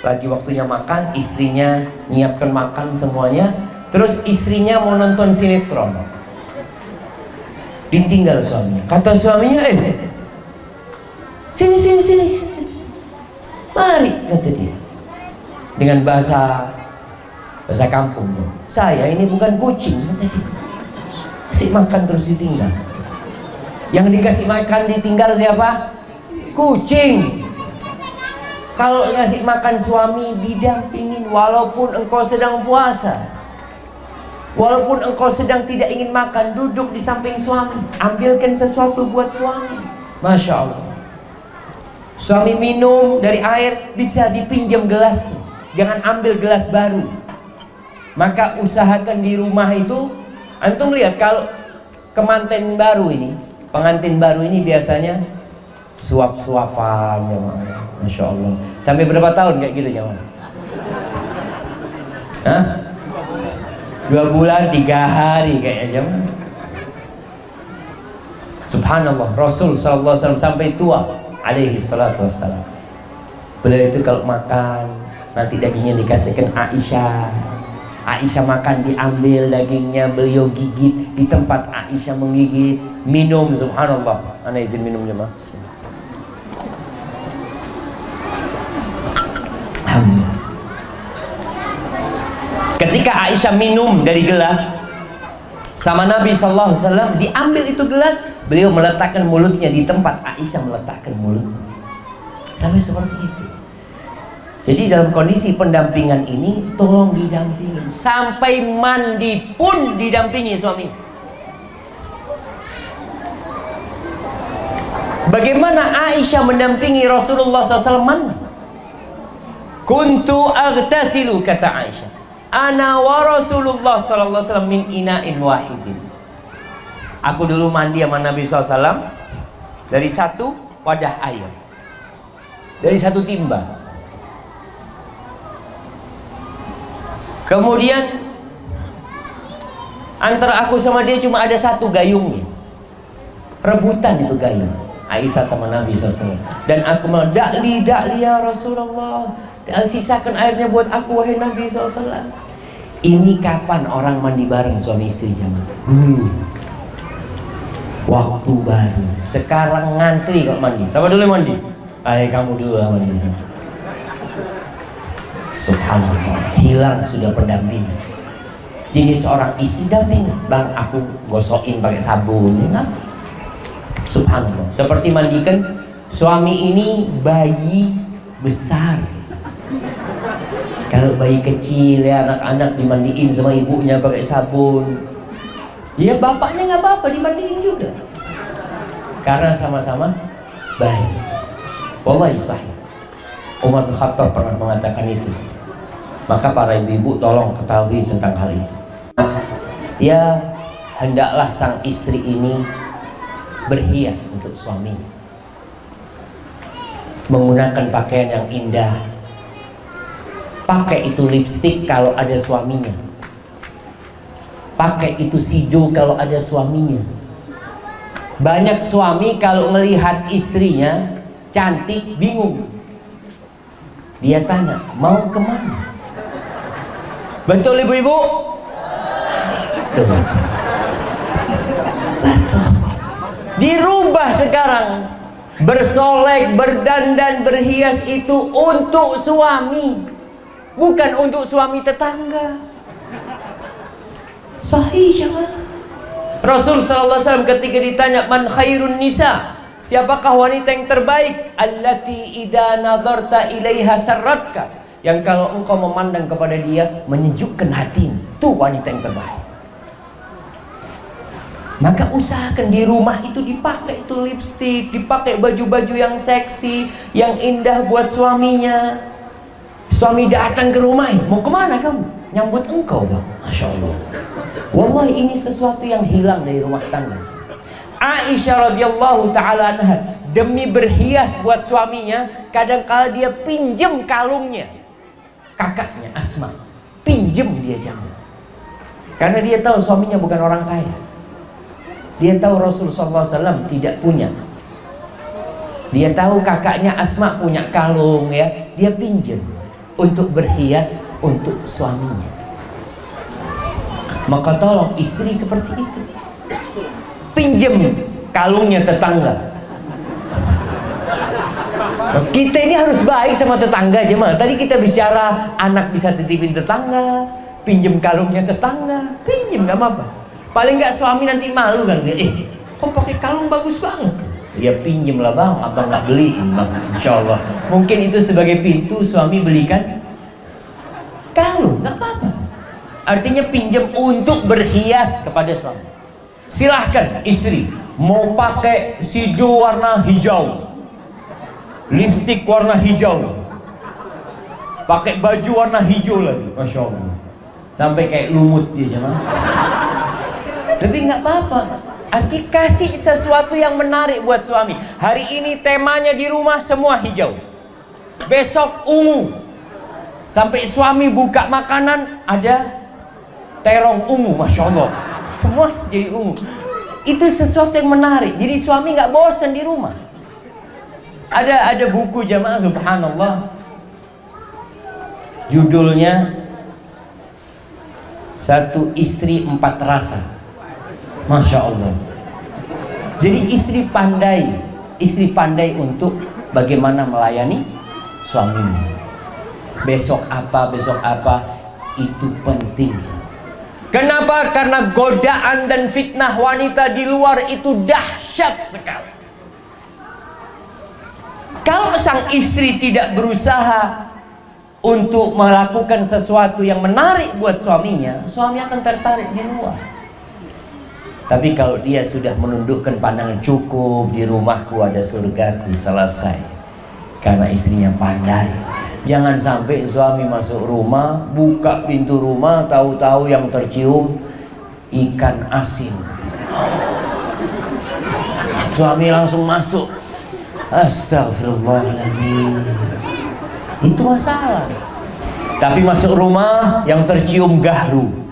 lagi waktunya makan, istrinya nyiapkan makan semuanya, terus istrinya mau nonton sinetron, ditinggal suaminya. Kata suaminya, sini, mari, kata dia, dengan bahasa kampung. Saya ini bukan kucing, kasih makan terus ditinggal. Yang dikasih makan ditinggal siapa? Kucing. Kalau ngasih makan suami, didampingin walaupun engkau sedang puasa. Walaupun engkau sedang tidak ingin makan, duduk di samping suami, ambilkan sesuatu buat suami. Masya Allah. Suami minum dari air, bisa dipinjam gelas, jangan ambil gelas baru. Maka usahakan di rumah itu, antum lihat kalau kemanten baru ini, pengantin baru ini biasanya suap-suapan, jemaah. Masya Allah. Sampai berapa tahun kayak gitu, jemaah? Hah? 2 bulan, 3 hari kayaknya, jemaah. Subhanallah, Rasul SAW sampai tua, alaihi salatu wassalam. Beliau itu kalau makan, nanti dagingnya dikasihkan Aisyah. Aisyah makan, diambil dagingnya, beliau gigit di tempat Aisyah menggigit. Minum, subhanallah. Ana izin minum, jemaah. Alhamdulillah. Ketika Aisyah minum dari gelas sama Nabi SAW, diambil itu gelas, beliau meletakkan mulutnya di tempat Aisyah meletakkan mulutnya. Sampai seperti itu. Jadi dalam kondisi pendampingan ini, tolong didampingi. Sampai mandi pun didampingi suami. Bagaimana Aisyah mendampingi Rasulullah SAW mandi? Kuntu aghtasilu, kata Aisyah, ana wa Rasulullah SAW min ina'in wahidin. Aku dulu mandi sama Nabi SAW dari satu wadah air, dari satu timba. Kemudian antara aku sama dia cuma ada satu gayungnya. Rebutan itu gayung Aisyah sama Nabi SAW. Dan aku mau dakli ya Rasulullah, sisakan airnya buat aku wahai Nabi SAW. Ini kapan orang mandi bareng suami istri, jamaah? Waktu baru. Sekarang ngantri kok mandi. Siapa dulu mandi? Ayo kamu dulu mandi. Subhanallah, hilang sudah pendampingan. Jadi seorang istri damping, bang aku gosokin pakai sabun, ya? Subhanallah. Seperti mandikan suami ini bayi besar. Kalau bayi kecil ya, anak-anak dimandiin sama ibunya pakai sabun, ya bapaknya nggak apa-apa dimandiin juga, karena sama-sama bayi. Wallahi sahih, Umar bin Khattab pernah mengatakan itu. Maka para ibu-ibu tolong ketahui tentang hal itu. Ya, hendaklah sang istri ini berhias untuk suaminya, menggunakan pakaian yang indah. Pakai itu lipstik kalau ada suaminya, pakai itu sido kalau ada suaminya. Banyak suami kalau melihat istrinya cantik bingung. Dia tanya, mau kemana? Betul ibu-ibu? Betul. Dirubah sekarang. Bersolek, berdandan, berhias itu untuk suami, bukan untuk suami tetangga. Sahih jemaah. Rasul SAW ketika ditanya, man khairun nisa, siapakah wanita yang terbaik? Allati idza nadarta ilaiha sarratka, yang kalau engkau memandang kepada dia menyejukkan hatimu. Itu wanita yang terbaik. Maka usahakan di rumah itu dipakai itu lipstik, dipakai baju-baju yang seksi, yang indah buat suaminya. Suami datang ke rumah, mau kemana kamu? Nyambut engkau, bang. Masya Allah. Wallahi ini sesuatu yang hilang dari rumah tangga. Aisyah radhiyallahu ta'ala anha, demi berhias buat suaminya, kadang-kala dia pinjem kalungnya kakaknya Asma, pinjem dia jangan. Karena dia tahu suaminya bukan orang kaya. Dia tahu Rasulullah SAW tidak punya. Dia tahu kakaknya Asma punya kalung, ya. Dia pinjem untuk berhias untuk suaminya. Maka tolong istri seperti itu, pinjem kalungnya tetangga. Kita ini harus baik sama tetangga aja, mah. Tadi kita bicara anak bisa titipin tetangga, pinjem kalungnya tetangga, pinjem nggak apa-apa. Paling nggak suami nanti malu kan, kok pakai kalung bagus banget, Ya pinjem lah bang, abang nggak beliin bang, insya Allah. Mungkin itu sebagai pintu suami belikan kalung, nggak apa-apa. Artinya pinjam untuk berhias kepada suami. Silahkan istri mau pakai sido warna hijau, lipstik warna hijau, pakai baju warna hijau lagi, masya Allah, sampai kayak lumut dia jemaah. Tapi nggak apa-apa. Arti kasih sesuatu yang menarik buat suami. Hari ini temanya di rumah semua hijau, besok ungu. Sampai suami buka makanan ada terong ungu, masya Allah, semua jadi ungu. Itu sesuatu yang menarik. Jadi suami nggak bosan di rumah. Ada buku jamaah, subhanallah, judulnya Satu Istri Empat Rasa. Masya Allah. Jadi istri pandai untuk bagaimana melayani suaminya. Besok apa itu penting. Kenapa? Karena godaan dan fitnah wanita di luar itu dahsyat sekali. Kalau sang istri tidak berusaha untuk melakukan sesuatu yang menarik buat suaminya, suami akan tertarik di luar. Tapi kalau dia sudah menundukkan pandangan, cukup di rumahku ada surgaku, selesai. Karena istrinya pandai. Jangan sampai suami masuk rumah, buka pintu rumah, tahu-tahu yang tercium ikan asin. Suami langsung masuk. Astagfirullahaladzim. Itu masalah. Tapi masuk rumah yang tercium gahru.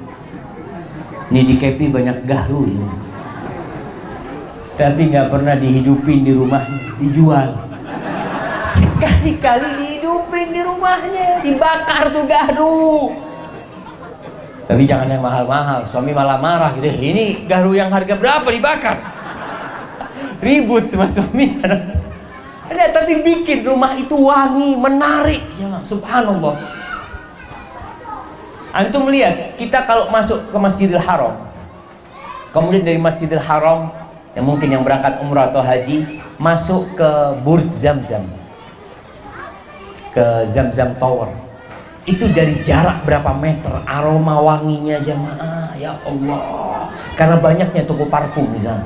Ini di Kepi banyak gahru ya. Tapi nggak pernah dihidupin di rumahnya, dijual. Sekali-kali dihidupin di rumahnya, dibakar tuh gahru. Tapi jangan yang mahal-mahal, suami malah marah gitu. Ini gahru yang harga berapa dibakar? Ribut sama suami. Ada, tapi bikin rumah itu wangi, menarik. Jangan, subhanallah. Antum lihat, kita kalau masuk ke Masjidil Haram, kemudian dari Masjidil Haram, yang mungkin yang berangkat umrah atau haji, masuk ke Burj Zamzam, ke Zamzam Tower. Itu dari jarak berapa meter, aroma wanginya jamaah, ya Allah. Karena banyaknya toko parfum di sana.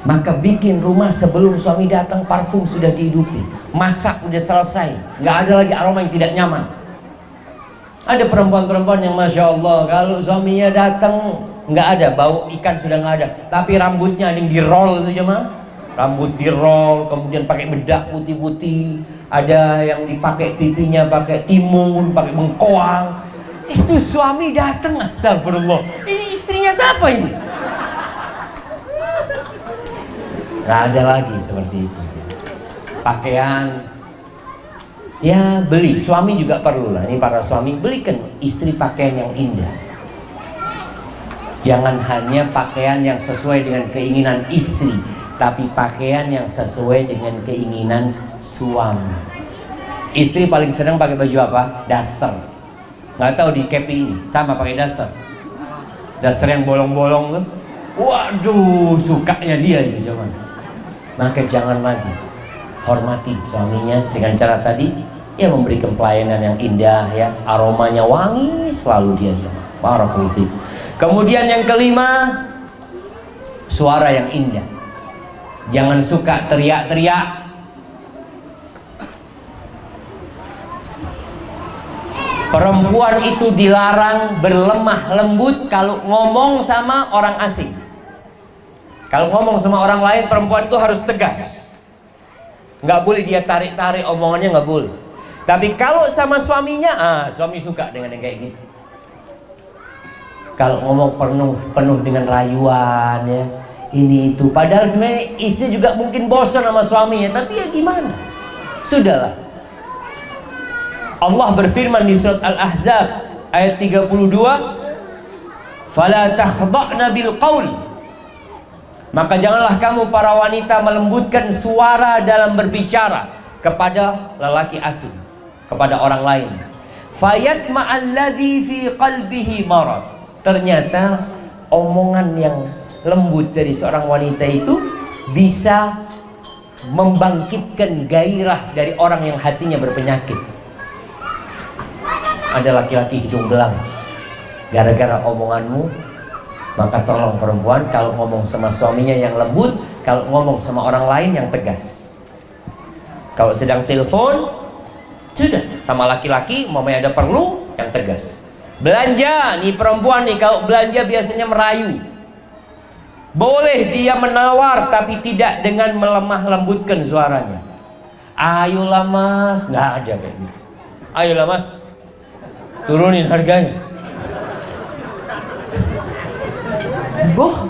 Maka bikin rumah sebelum suami datang, parfum sudah dihidupi, masak udah selesai, nggak ada lagi aroma yang tidak nyaman. Ada perempuan-perempuan yang masya Allah, kalau suaminya datang nggak ada, bau ikan sudah nggak ada, tapi rambutnya ada yang di roll itu jemaah, rambut di roll, kemudian pakai bedak putih-putih, ada yang dipakai pipinya pakai timun, pakai bengkoang. Itu suami datang, astagfirullah, ini istrinya siapa ini? Nggak ada lagi seperti itu. Pakaian, ya beli, suami juga perlu lah. Ini para suami, belikan istri pakaian yang indah. Jangan hanya pakaian yang sesuai dengan keinginan istri, tapi pakaian yang sesuai dengan keinginan suami. Istri paling senang pakai baju apa? Daster. Nggak tahu di Kepi ini sama pakai daster. Daster yang bolong-bolong tuh. Waduh, sukanya dia itu zaman. Maka jangan lagi, hormati suaminya dengan cara tadi, ya memberikan pelayanan yang indah, ya aromanya wangi selalu dia jamaah. Barakallahu fiik. Kemudian yang kelima, suara yang indah. Jangan suka teriak-teriak. Perempuan itu dilarang berlemah lembut kalau ngomong sama orang asing. Kalau ngomong sama orang lain, perempuan itu harus tegas. Nggak boleh dia tarik-tarik omongannya, nggak boleh. Tapi kalau sama suaminya, suami suka dengan yang kayak gitu. Kalau ngomong penuh dengan rayuan, ya ini itu. Padahal sebenarnya istri juga mungkin bosan sama suaminya, tapi ya gimana? Sudahlah. Allah berfirman di surat Al-Ahzab ayat 32, "Fala takhda'na bil qaul." Maka janganlah kamu para wanita melembutkan suara dalam berbicara kepada lelaki asing, kepada orang lain. Fayatma'alladzi fi qalbihi marad. Ternyata omongan yang lembut dari seorang wanita itu bisa membangkitkan gairah dari orang yang hatinya berpenyakit. Ada laki-laki hidung belang gara-gara omonganmu, maka tolong perempuan kalau ngomong sama suaminya yang lembut, kalau ngomong sama orang lain yang tegas. Kalau sedang telepon, sudah sama laki-laki mamanya ada perlu yang tegas. Belanja nih perempuan nih, kalau belanja biasanya merayu. Boleh dia menawar tapi tidak dengan melemah lembutkan suaranya. Ayolah mas, nggak ada kayak gitu. Ayolah mas, turunin harganya. Boh,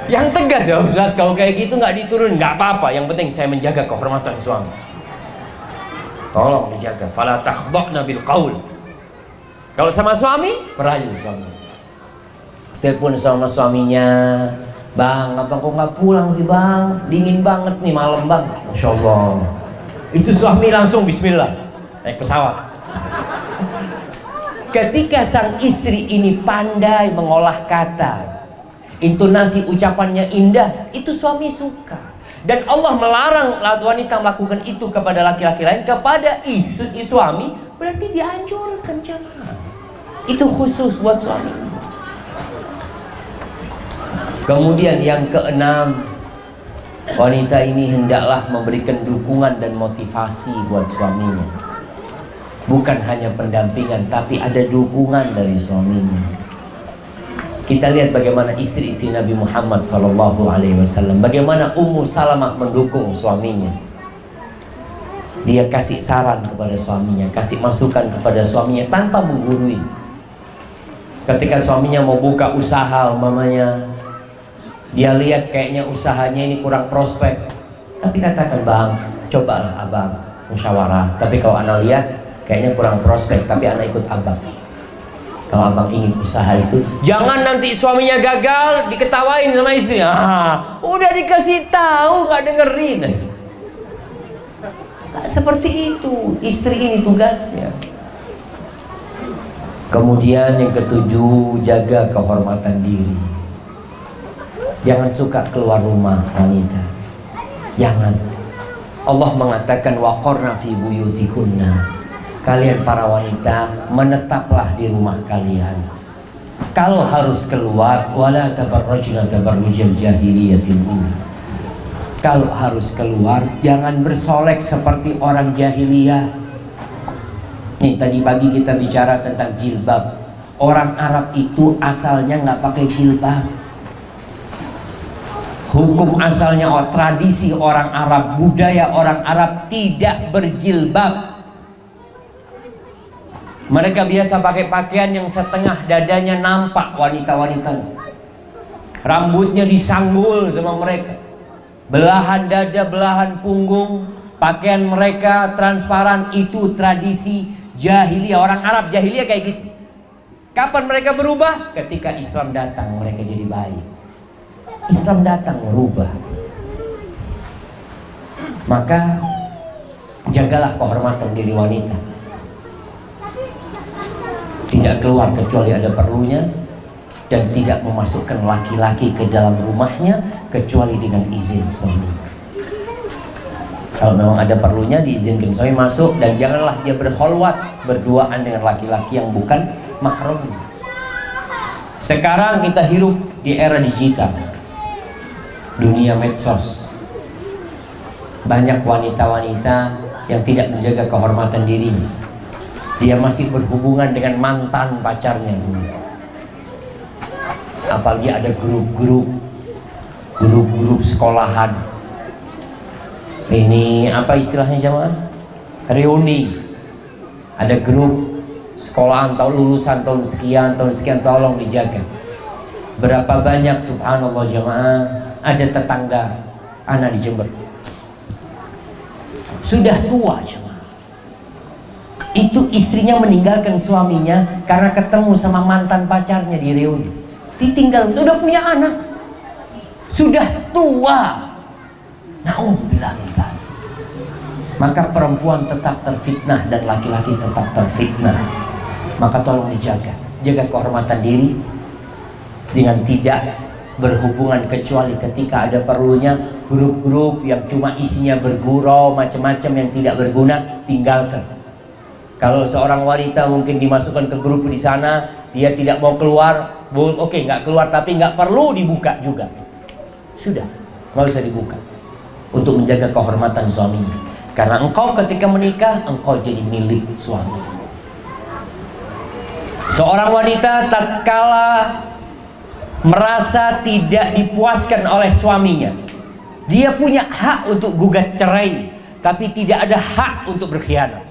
yang tegas ya Ustaz, kalau kayak gitu nggak diturun, nggak apa-apa. Yang penting saya menjaga kehormatan suami. Tolong dijaga. Fala takhdha'na bil qaul. Kalau sama suami, merayu suami. Telepon sama suaminya, bang, abang kok nggak pulang sih bang? Dingin banget nih malam bang. Masya Allah. Itu suami langsung bismillah naik pesawat. Ketika sang istri ini pandai mengolah kata, intonasi ucapannya indah, itu suami suka. Dan Allah melarang wanita melakukan itu kepada laki-laki lain, kepada istri suami berarti dianjurkan jangan. Itu khusus buat suami. Kemudian yang keenam, wanita ini hendaklah memberikan dukungan dan motivasi buat suaminya. Bukan hanya pendampingan, tapi ada dukungan dari suaminya. Kita lihat bagaimana istri-istri Nabi Muhammad SAW, bagaimana Ummu Salamah mendukung suaminya. Dia kasih saran kepada suaminya, kasih masukan kepada suaminya tanpa menggurui. Ketika suaminya mau buka usaha umpamanya, dia lihat kayaknya usahanya ini kurang prospek, tapi katakan bang, cobalah abang musyawarah. Tapi kalau anak lihat kayaknya kurang prospek, tapi anak ikut abang. Kalau abang ingin usaha itu, jangan nanti suaminya gagal diketawain sama istri. Udah dikasih tahu nggak dengerin. Nggak seperti itu. Istri ini tugasnya. Kemudian yang ketujuh, jaga kehormatan diri. Jangan suka keluar rumah wanita. Jangan. Allah mengatakan waqarna fi buyutikunna. Kalian para wanita menetaplah di rumah kalian. Kalau harus keluar, wala tabarrajna tabarrujal jahiliyatil ula. Kalau harus keluar, jangan bersolek seperti orang jahiliyah. Nih tadi pagi kita bicara tentang jilbab. Orang Arab itu asalnya nggak pakai jilbab. Hukum asalnya, tradisi orang Arab, budaya orang Arab tidak berjilbab. Mereka biasa pakai pakaian yang setengah dadanya nampak wanita-wanita. Rambutnya disanggul sama mereka. Belahan dada, belahan punggung, pakaian mereka transparan. Itu tradisi jahiliyah, orang Arab jahiliyah kayak gitu. Kapan mereka berubah? Ketika Islam datang mereka jadi baik. Islam datang merubah. Maka jagalah kehormatan diri wanita. Tidak keluar kecuali ada perlunya, dan tidak memasukkan laki-laki ke dalam rumahnya kecuali dengan izin suami. Kalau memang ada perlunya diizinkan suami masuk, dan janganlah dia berkholwat berduaan dengan laki-laki yang bukan mahram. Sekarang kita hidup di era digital, dunia medsos. Banyak wanita-wanita yang tidak menjaga kehormatan dirinya. Dia masih berhubungan dengan mantan pacarnya dulu. Apalagi ada grup-grup sekolahan. Ini apa istilahnya jemaah? Reuni. Ada grup sekolahan tahun lulusan tahun sekian, tolong dijaga. Berapa banyak subhanallah jemaah, ada tetangga anak di Jember. Sudah tua jemaah. Itu istrinya meninggalkan suaminya karena ketemu sama mantan pacarnya di reuni. Ditinggal, sudah punya anak, sudah tua. Na'udzubillah. Maka perempuan tetap terfitnah dan laki-laki tetap terfitnah. Maka tolong dijaga, jaga kehormatan diri dengan tidak berhubungan kecuali ketika ada perlunya. Grup-grup yang cuma isinya bergurau macam-macam yang tidak berguna, tinggalkan. Kalau seorang wanita mungkin dimasukkan ke grup di sana, dia tidak mau keluar, oke, nggak keluar, tapi nggak perlu dibuka juga. Sudah, nggak usah dibuka. Untuk menjaga kehormatan suaminya. Karena engkau ketika menikah, engkau jadi milik suami. Seorang wanita tatkala merasa tidak dipuaskan oleh suaminya, dia punya hak untuk gugat cerai, tapi tidak ada hak untuk berkhianat.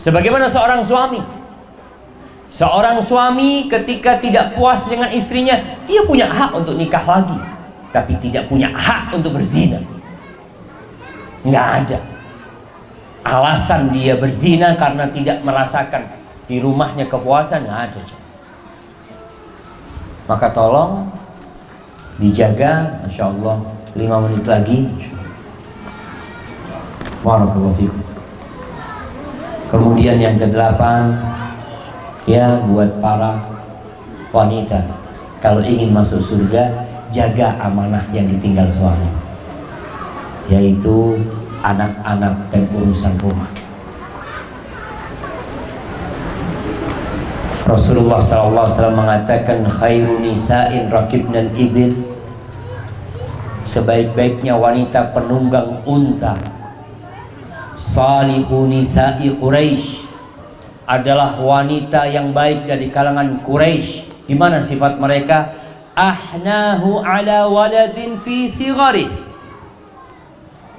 Sebagaimana seorang suami. Seorang suami ketika tidak puas dengan istrinya, dia punya hak untuk nikah lagi, tapi tidak punya hak untuk berzina. Nggak ada alasan dia berzina karena tidak merasakan di rumahnya kepuasan, nggak ada. Maka tolong dijaga. Masya Allah, 5 menit lagi. Barakallahu fikum. Kemudian yang ke-8, ya, buat para wanita, kalau ingin masuk surga, jaga amanah yang ditinggal suami, yaitu anak-anak dan urusan rumah. Rasulullah SAW mengatakan, khairu nisa'in rakibnan ibil, sebaik-baiknya wanita penunggang unta, salihu nisa'i Quraisy, adalah wanita yang baik dari kalangan Quraisy. Di mana sifat mereka? Ahnahu ala waladin fi sighari.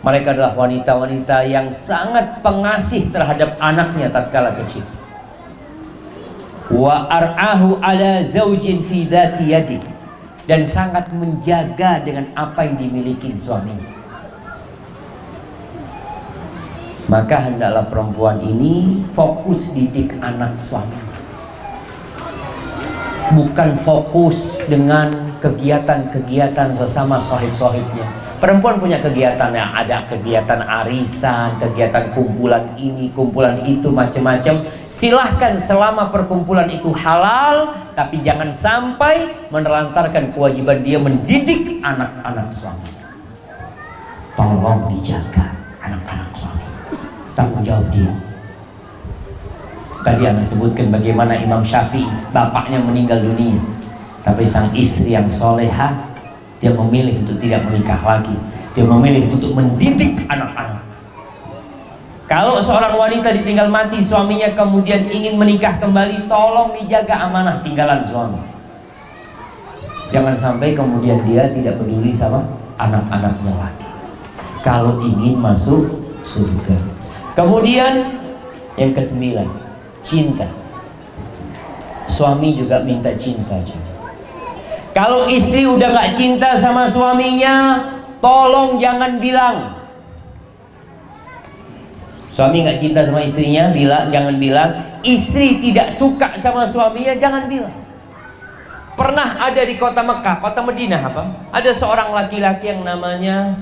Mereka adalah wanita-wanita yang sangat pengasih terhadap anaknya tatkala kecil. Wa ar'ahu ala zaujin fi dhati yadi, dan sangat menjaga dengan apa yang dimiliki suaminya. Maka hendaklah perempuan ini fokus didik anak suami, bukan fokus dengan kegiatan-kegiatan sesama sohib-sohibnya. Perempuan punya kegiatan, yang ada kegiatan arisan, kegiatan kumpulan ini, kumpulan itu, macam-macam. Silahkan selama perkumpulan itu halal, tapi jangan sampai menelantarkan kewajiban dia mendidik anak-anak suami. Tolong dijaga anak-anak suami, tanggung jawab dia. Tadi Anda sebutkan bagaimana Imam Syafi'i, bapaknya meninggal dunia, tapi sang istri yang solehah, dia memilih untuk tidak menikah lagi. Dia memilih untuk mendidik anak-anak. Kalau seorang wanita ditinggal mati suaminya kemudian ingin menikah kembali, tolong dijaga amanah tinggalan suami. Jangan sampai kemudian dia tidak peduli sama anak-anaknya lagi, kalau ingin masuk surga. Kemudian yang ke-9, cinta. Suami juga minta cinta. Kalau istri udah gak cinta sama suaminya, tolong jangan bilang. Suami gak cinta sama istrinya, jangan bilang. Istri tidak suka sama suaminya, jangan bilang. Pernah ada di kota Mekah, kota Madinah apa? Ada seorang laki-laki yang namanya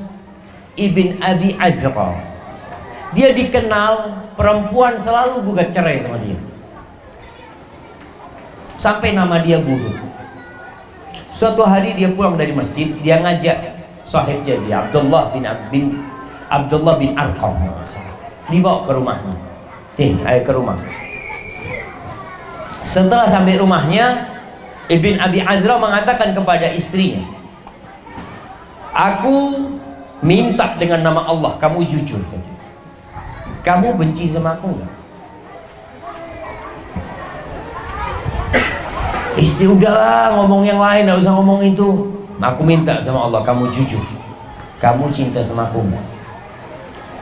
Ibn Abi Azra. Dia dikenal perempuan selalu gugat cerai sama dia, sampai nama dia buruk. Suatu hari dia pulang dari masjid, dia ngajak sahibnya dia, Abdullah bin Arqam, dibawa ke rumahnya. Ayo ke rumah. Setelah sampai rumahnya, Ibn Abi Azra mengatakan kepada istrinya, aku minta dengan nama Allah, kamu jujur. Kamu benci sama aku enggak? Istri, udahlah ngomong yang lain, gak usah ngomong itu. Aku minta sama Allah, kamu jujur, kamu cinta sama aku enggak?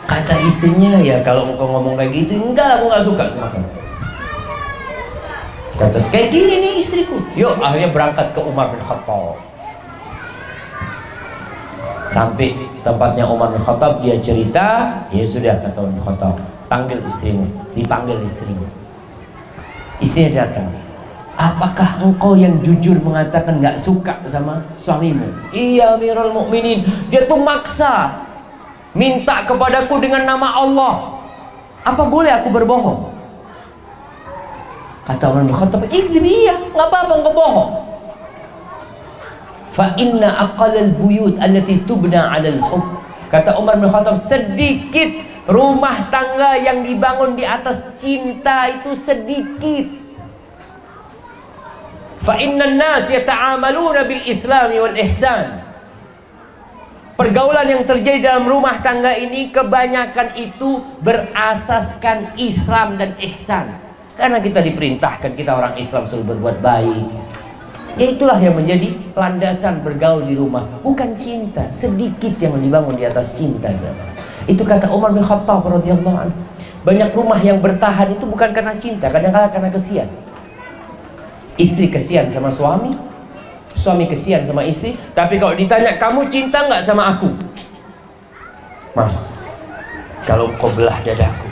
Kata istrinya, ya kalau engkau ngomong kayak gitu, enggak, aku gak suka sama kamu. Kata, kayak gini nih istriku. Yuk, akhirnya berangkat ke Umar bin Khattab. Sampai tempatnya Umar bin Khattab, dia cerita. Ya sudah, kata Umar bin Khattab, panggil istrimu. Dipanggil istrimu. Istrinya datang. Apakah engkau yang jujur mengatakan gak suka sama suamimu? Iya, Amirul Mukminin. Dia tuh maksa minta kepadaku dengan nama Allah. Apa boleh aku berbohong? Kata Umar bin Khattab, iya, gak apa-apa engkau bohong. Fa inna aqallal buyut allati tubna 'alal hub. Kata Umar bin Khattab, sedikit rumah tangga yang dibangun di atas cinta itu sedikit. Fa innan nas yata'amaluna bil islami wal ihsan. Pergaulan yang terjadi dalam rumah tangga ini kebanyakan itu berasaskan Islam dan ihsan. Karena kita diperintahkan, kita orang Islam suruh berbuat baik. Ya itulah yang menjadi landasan bergaul di rumah, bukan cinta. Sedikit yang dibangun di atas cinta. Itu kata Umar bin Khattab radhiyallahu anhu. Banyak rumah yang bertahan itu bukan karena cinta, kadang-kadang karena kesian. Istri kesian sama suami, suami kesian sama istri. Tapi kalau ditanya, kamu cinta nggak sama aku? Mas, kalau kau belah dadaku,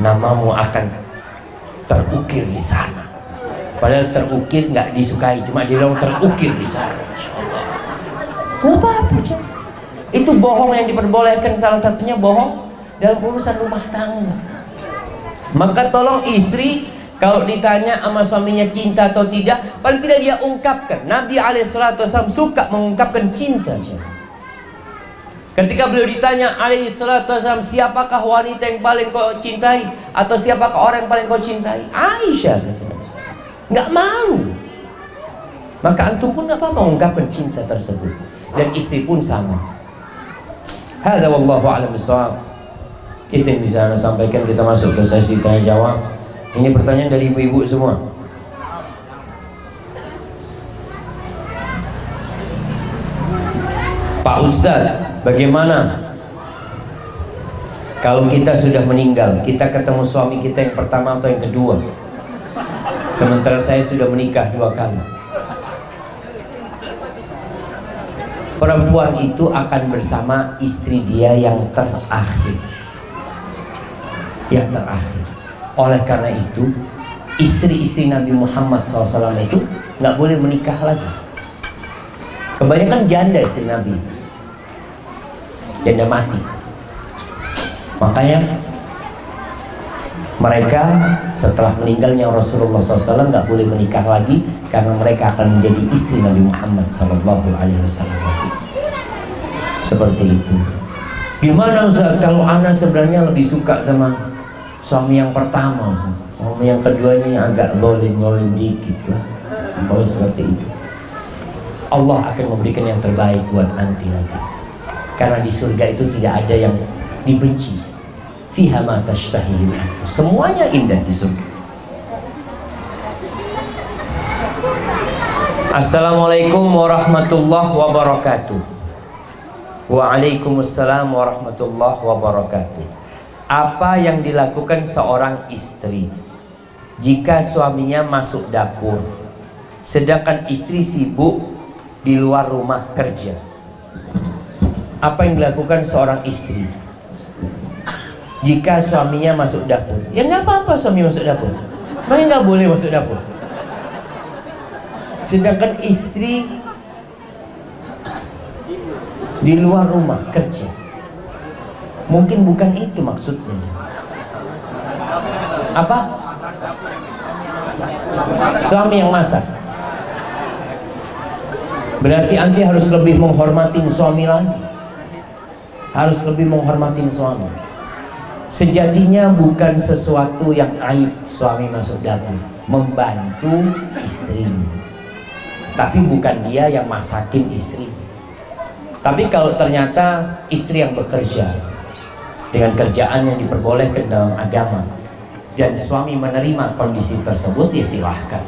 namamu akan terukir di sana. Padahal terukir nggak disukai, cuma dia bilang terukir di sana. Nggak apa-apa. Itu bohong yang diperbolehkan, salah satunya bohong dalam urusan rumah tangga. Maka tolong istri, kalau ditanya sama suaminya cinta atau tidak, paling tidak dia ungkapkan. Nabi SAW suka mengungkapkan cinta. Ketika beliau ditanya SAW, siapakah wanita yang paling kau cintai, atau siapakah orang yang paling kau cintai? Aisyah, nggak malu. Maka antum pun nggak apa-apa mengungkapkan cinta tersebut, dan istri pun sama. Hada wallahu a'lam bishawab. Itu yang bisa Anda sampaikan. Kita masuk ke sesi tanya jawab. Ini pertanyaan dari ibu-ibu semua. Pak Ustadz, bagaimana kalau kita sudah meninggal, kita ketemu suami kita yang pertama atau yang kedua? Sementara saya sudah menikah 2 kali. Perempuan itu akan bersama istri dia yang terakhir. Yang terakhir. Oleh karena itu, istri-istri Nabi Muhammad SAW itu nggak boleh menikah lagi. Kebanyakan janda istri Nabi, janda mati. Makanya mereka setelah meninggalnya Rasulullah SAW nggak boleh menikah lagi, karena mereka akan menjadi istri Nabi Muhammad SAW. Seperti itu. Gimana Ustaz kalau anak sebenarnya lebih suka sama suami yang pertama, suami yang keduanya agak zalim dikit lah, kalau seperti itu. Allah akan memberikan yang terbaik buat nanti. Karena di surga itu tidak ada yang dibenci. Fiha ma tashtahihil anfus. Semuanya indah di surga. Assalamualaikum warahmatullahi wabarakatuh. Waalaikumsalam warahmatullahi wabarakatuh. Apa yang dilakukan seorang istri jika suaminya masuk dapur, sedangkan istri sibuk di luar rumah kerja? Apa yang dilakukan seorang istri jika suaminya masuk dapur? Ya nggak apa-apa suami masuk dapur, makanya nggak boleh masuk dapur. Sedangkan istri di luar rumah kerja, mungkin bukan itu maksudnya. Apa? Suami yang masak. Berarti anti harus lebih menghormati suami lagi. Harus lebih menghormati suami. Sejatinya bukan sesuatu yang aib suami masuk dapur, membantu istrinya. Tapi bukan dia yang masakin istri. Tapi kalau ternyata istri yang bekerja dengan kerjaan yang diperbolehkan dalam agama, dan suami menerima kondisi tersebut, ya silahkan.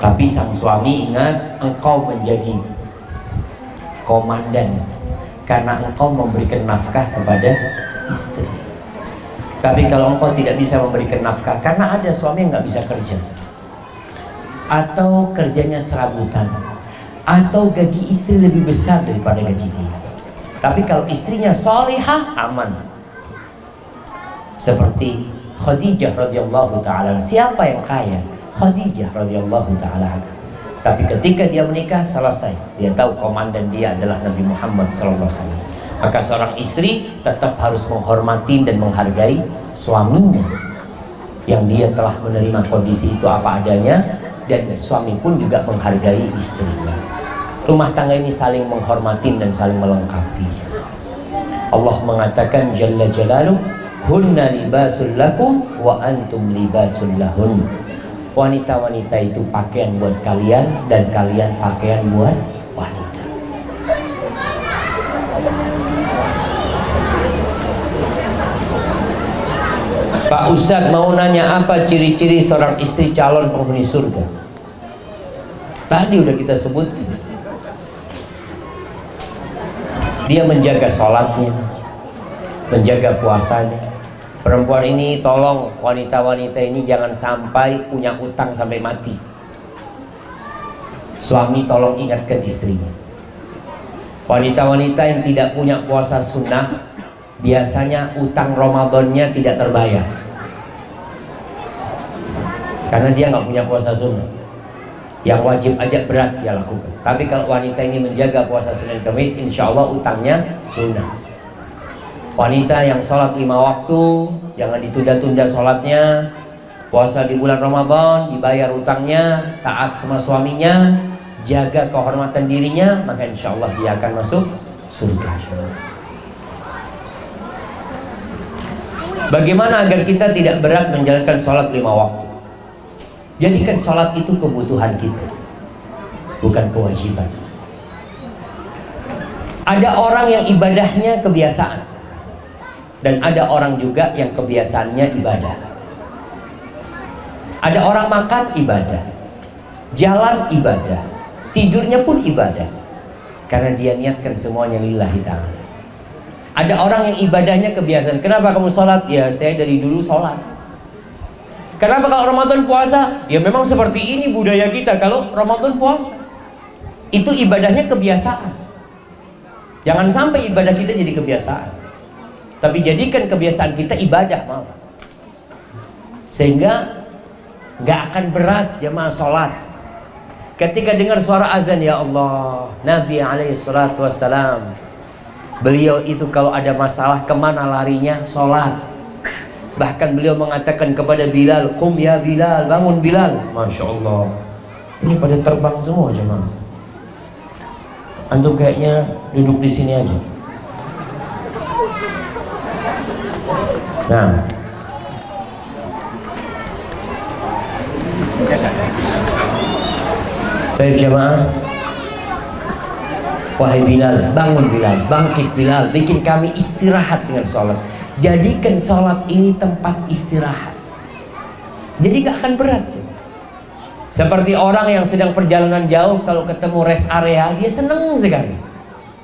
Tapi sang suami ingat, engkau menjadi komandan karena engkau memberikan nafkah kepada istri. Tapi kalau engkau tidak bisa memberikan nafkah karena ada suami yang nggak bisa kerja, atau kerjanya serabutan, atau gaji istri lebih besar daripada gaji dia, tapi kalau istrinya solihah, aman. Seperti Khadijah radhiyallahu taala. Siapa yang kaya? Khadijah radhiyallahu taala. Tapi ketika dia menikah, selesai. Dia tahu komandan dia adalah Nabi Muhammad sallallahu alaihi wasallam. Maka seorang istri tetap harus menghormati dan menghargai suaminya yang dia telah menerima kondisi itu apa adanya, dan suami pun juga menghargai istrinya. Rumah tangga ini saling menghormati dan saling melengkapi. Allah mengatakan Jalla Jalaluh, hunna libasul lakum wa antum libasul lahun. Wanita-wanita itu pakaian buat kalian dan kalian pakaian buat wanita. Pak Ustadz mau nanya, apa ciri-ciri seorang istri calon penghuni surga? Tadi udah kita sebutkan. Dia menjaga sholatnya, menjaga puasanya. Perempuan ini tolong, wanita-wanita ini jangan sampai punya utang sampai mati. Suami tolong ingatkan istrinya. Wanita-wanita yang tidak punya puasa sunnah, biasanya utang Ramadannya tidak terbayar karena dia nggak punya puasa sunnah. Yang wajib aja berat dia lakukan. Tapi kalau wanita ini menjaga puasa Senin Kamis, insya Allah utangnya lunas. Wanita yang sholat 5 waktu, jangan ditunda-tunda sholatnya. Puasa di bulan Ramadan, dibayar utangnya, taat sama suaminya, jaga kehormatan dirinya, maka insya Allah dia akan masuk surga. Bagaimana agar kita tidak berat menjalankan sholat 5 waktu? Jadikan sholat itu kebutuhan kita, bukan kewajiban. Ada orang yang ibadahnya kebiasaan, dan ada orang juga yang kebiasaannya ibadah. Ada orang makan ibadah, jalan ibadah, tidurnya pun ibadah, karena dia niatkan semuanya lillahi ta'ala. Ada orang yang ibadahnya kebiasaan. Kenapa kamu sholat? Ya saya dari dulu sholat. Kenapa kalau Ramadan puasa? Ya memang seperti ini budaya kita kalau Ramadan puasa. Itu ibadahnya kebiasaan. Jangan sampai ibadah kita jadi kebiasaan, tapi jadikan kebiasaan kita ibadah malah. Sehingga gak akan berat jemaah sholat. Ketika dengar suara azan, ya Allah, Nabi SAW, beliau itu kalau ada masalah kemana larinya? Sholat. Bahkan beliau mengatakan kepada Bilal, "Qum ya Bilal, bangun Bilal." Masya Allah, ini pada terbang semua jemaah. Antum kayaknya duduk di sini aja. Nah, baik jemaah. Wahai Bilal, bangun Bilal, bangkit Bilal, bikin kami istirahat dengan sholat. Jadikan sholat ini tempat istirahat. Jadi gak akan berat. Seperti orang yang sedang perjalanan jauh, kalau ketemu rest area, dia seneng sekali.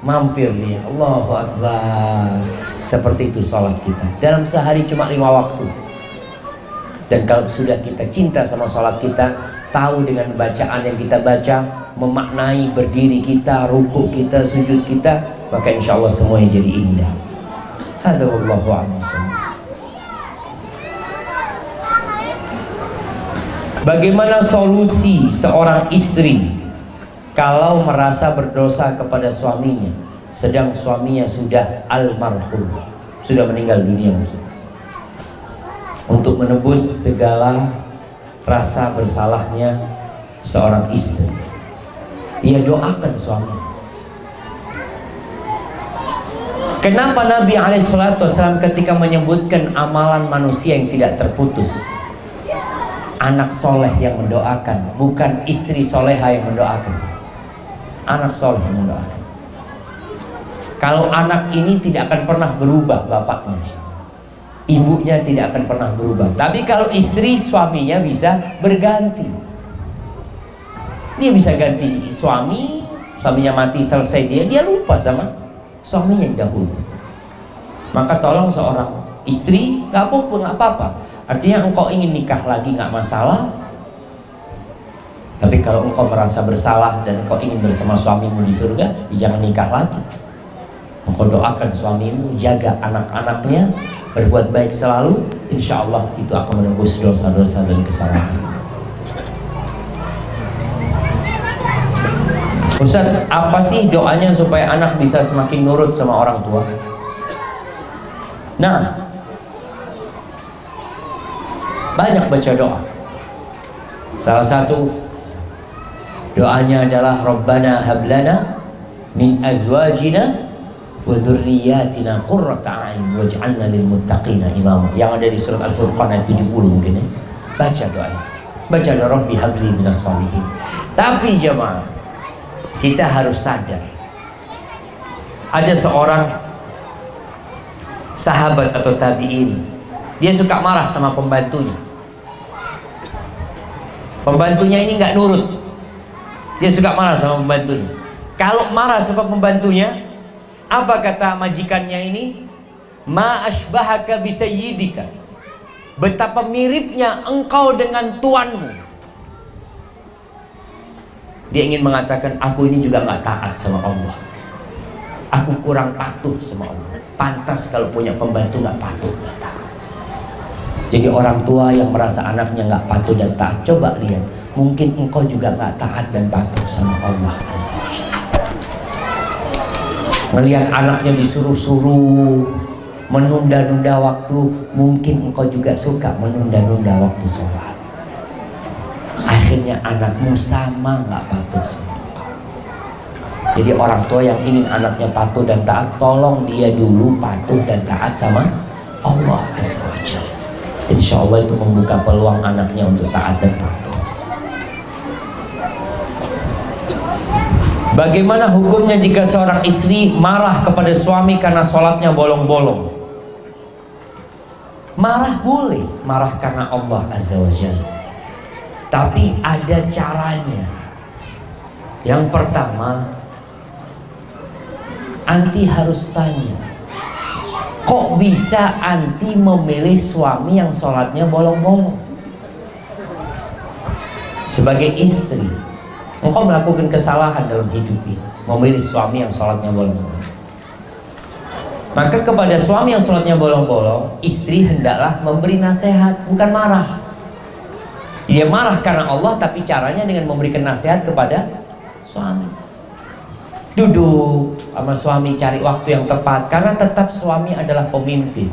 Mampir dia, Allahu Akbar. Seperti itu sholat kita. Dalam sehari cuma 5 waktu. Dan kalau sudah kita cinta sama sholat kita, tahu dengan bacaan yang kita baca, memaknai berdiri kita, rukuk kita, sujud kita, maka insya Allah semuanya jadi indah. Hada wallahu a'lam. Bagaimana solusi seorang istri kalau merasa berdosa kepada suaminya, sedang suaminya sudah almarhum, sudah meninggal dunia, untuk menebus segala rasa bersalahnya seorang istri? Ia doakan suaminya. Kenapa Nabi SAW ketika menyebutkan amalan manusia yang tidak terputus, anak soleh yang mendoakan, bukan istri soleha yang mendoakan, anak soleh yang mendoakan. Kalau anak ini tidak akan pernah berubah bapaknya, ibunya tidak akan pernah berubah. Tapi kalau istri, suaminya bisa berganti. Dia bisa ganti suami, suaminya mati selesai, dia lupa sama suaminya yang dahulu. Maka tolong seorang istri, gak apa-apa. Artinya engkau ingin nikah lagi gak masalah. Tapi kalau engkau merasa bersalah dan engkau ingin bersama suamimu di surga, jangan nikah lagi. Engkau doakan suamimu, jaga anak-anaknya, berbuat baik selalu, insya Allah itu akan menembus dosa-dosa dan kesalahan. Ustaz, apa sih doanya supaya anak bisa semakin nurut sama orang tua? Nah, banyak baca doa. Salah satu Doanya adalah Rabbana hablana min azwajina wa dzurriyyatina qurrata a'yun waj'alna lil muttaqina imama. Yang ada di surat Al-Furqan ayat 70 mungkin ya. Baca doanya. Baca doa Rabbi habli minas shalihin. Tapi jemaah, kita harus sadar. Ada seorang sahabat atau tabi'in, dia suka marah sama pembantunya. Pembantunya ini nggak nurut. Dia suka marah sama pembantunya. Kalau marah sama pembantunya, apa kata majikannya ini? Ma asbahaka bisayyidika. Betapa miripnya engkau dengan tuanmu. Dia ingin mengatakan, aku ini juga nggak taat sama Allah. Aku kurang patuh sama Allah. Pantas kalau punya pembantu nggak patuh, nggak taat. Jadi orang tua yang merasa anaknya nggak patuh dan taat, coba lihat, mungkin engkau juga nggak taat dan patuh sama Allah. Melihat anaknya disuruh-suruh, menunda-nunda waktu, mungkin engkau juga suka menunda-nunda waktu sholat. Akhirnya anakmu sama nggak patuh sama Allah. Jadi orang tua yang ingin anaknya patuh dan taat, tolong dia dulu patuh dan taat sama Allah Azza wa Jalla. Insya Allah itu membuka peluang anaknya untuk taat dan patuh. Bagaimana hukumnya jika seorang istri marah kepada suami karena sholatnya bolong-bolong? Marah boleh, marah karena Allah Azza wa Jalla. Tapi ada caranya. Yang pertama, anti harus tanya, kok bisa anti memilih suami yang sholatnya bolong-bolong? Sebagai istri, engkau melakukan kesalahan dalam hidup ini, memilih suami yang sholatnya bolong-bolong. Maka kepada suami yang sholatnya bolong-bolong, istri hendaklah memberi nasihat, bukan marah. Dia marah karena Allah, tapi caranya dengan memberikan nasihat kepada suami. Duduk sama suami, cari waktu yang tepat, karena tetap suami adalah pemimpin.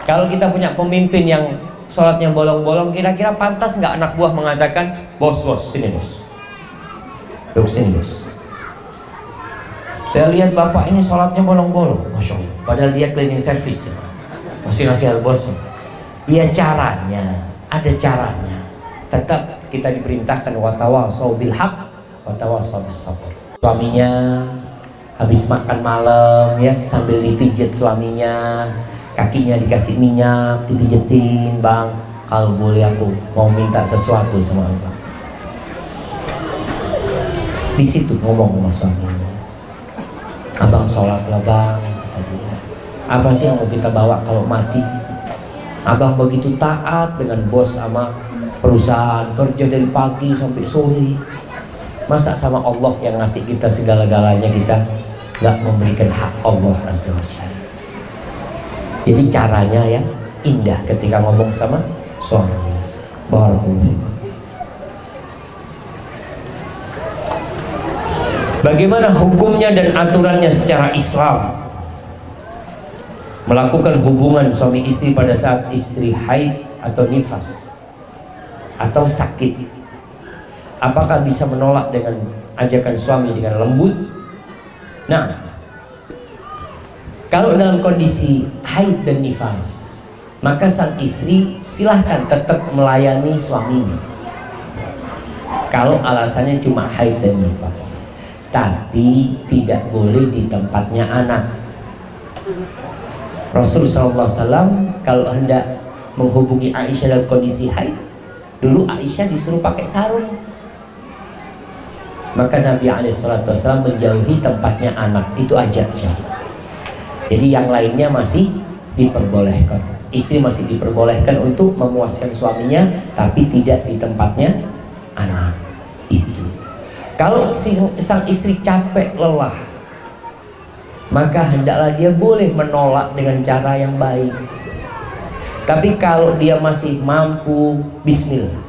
Kalau kita punya pemimpin yang sholatnya bolong-bolong, kira-kira pantas nggak anak buah mengatakan, bos, sini bos, duduk sini bos, saya lihat bapak ini sholatnya bolong-bolong, masya Allah, padahal dia cleaning service, masih nasihat bos. Ya caranya, ada caranya. Tetap kita diperintahkan watawasau bil haq, watawasau bis sabr. Suaminya habis makan malam ya, sambil dipijit suaminya, kakinya dikasih minyak, dipijetin, bang, kalau boleh aku mau minta sesuatu sama abang. Di situ ngomong sama suaminya, abang sholat lah bang, apa sih yang mau kita bawa kalau mati? Abang begitu taat dengan bos sama perusahaan, kerja dari pagi sampai sore. Masa sama Allah yang ngasih kita segala-galanya kita nggak memberikan hak Allah Azza wa Jalla? Jadi caranya yang indah ketika ngomong sama suami. Barakallahu. Bagaimana hukumnya dan aturannya secara Islam? Melakukan hubungan suami istri pada saat istri haid atau nifas atau sakit, apakah bisa menolak dengan ajakan suami dengan lembut? Nah, kalau dalam kondisi haid dan nifas, maka sang istri silahkan tetap melayani suaminya. Kalau alasannya cuma haid dan nifas, tapi tidak boleh di tempatnya anak. Rasulullah SAW kalau hendak menghubungi Aisyah dalam kondisi haid, dulu Aisyah disuruh pakai sarung. Maka Nabi SAW menjauhi tempatnya anak, itu aja. Jadi yang lainnya masih diperbolehkan. Istri masih diperbolehkan untuk memuaskan suaminya, tapi tidak di tempatnya anak. Itu. Kalau sang istri capek, lelah, maka hendaklah dia boleh menolak dengan cara yang baik. Tapi kalau dia masih mampu, bismillah.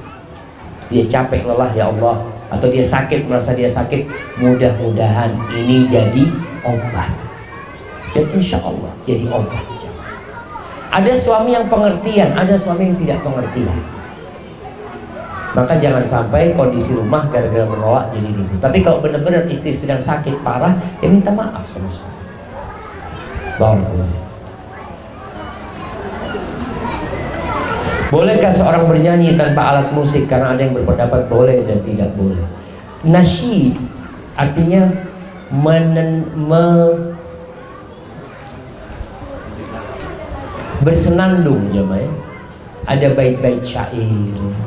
Dia capek, lelah, ya Allah, atau dia sakit, merasa dia sakit, mudah-mudahan ini jadi obat. Dan insya Allah jadi obat. Ada suami yang pengertian, ada suami yang tidak pengertian. Maka jangan sampai kondisi rumah gara-gara menolak jadi ribut. Tapi kalau benar-benar istri sedang sakit parah, ya minta maaf sama suami. Barakallahu. Bolehkah seorang bernyanyi tanpa alat musik? Karena ada yang berpendapat boleh dan tidak boleh. Nasyid artinya bersenandung, jemaah. Ada bait-bait syair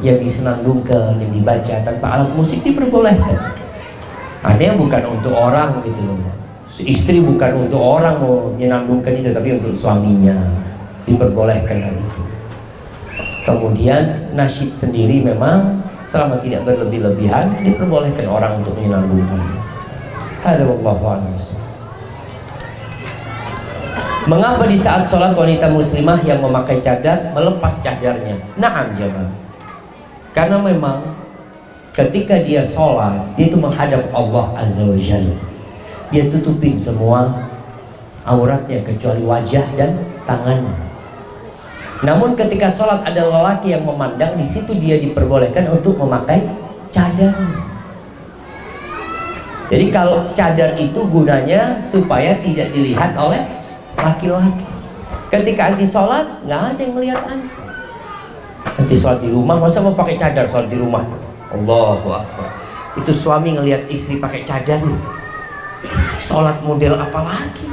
yang disenandungkan, yang dibaca tanpa alat musik diperbolehkan. Artinya bukan untuk orang gitu loh. Istri bukan untuk orang mau menyenandungkan itu, tapi untuk suaminya diperbolehkan hal itu. Kemudian nasyid sendiri memang selama tidak berlebih-lebihan diperbolehkan orang untuk menyenandungkan. Hada wallahu a'lam. Mengapa di saat sholat wanita muslimah yang memakai cadar melepas cadarnya? Na'am jemaah. Karena memang ketika dia sholat, dia itu menghadap Allah Azza wa Jalla. Dia tutupin semua auratnya kecuali wajah dan tangannya. Namun ketika sholat ada lelaki yang memandang, di situ dia diperbolehkan untuk memakai cadar. Jadi kalau cadar itu gunanya supaya tidak dilihat oleh laki-laki. Ketika anti sholat, nggak ada yang melihat anti. Anti sholat di rumah, masa mau pakai cadar sholat di rumah? Allahu Akbar. Itu suami ngelihat istri pakai cadar nih. Sholat model apa lagi?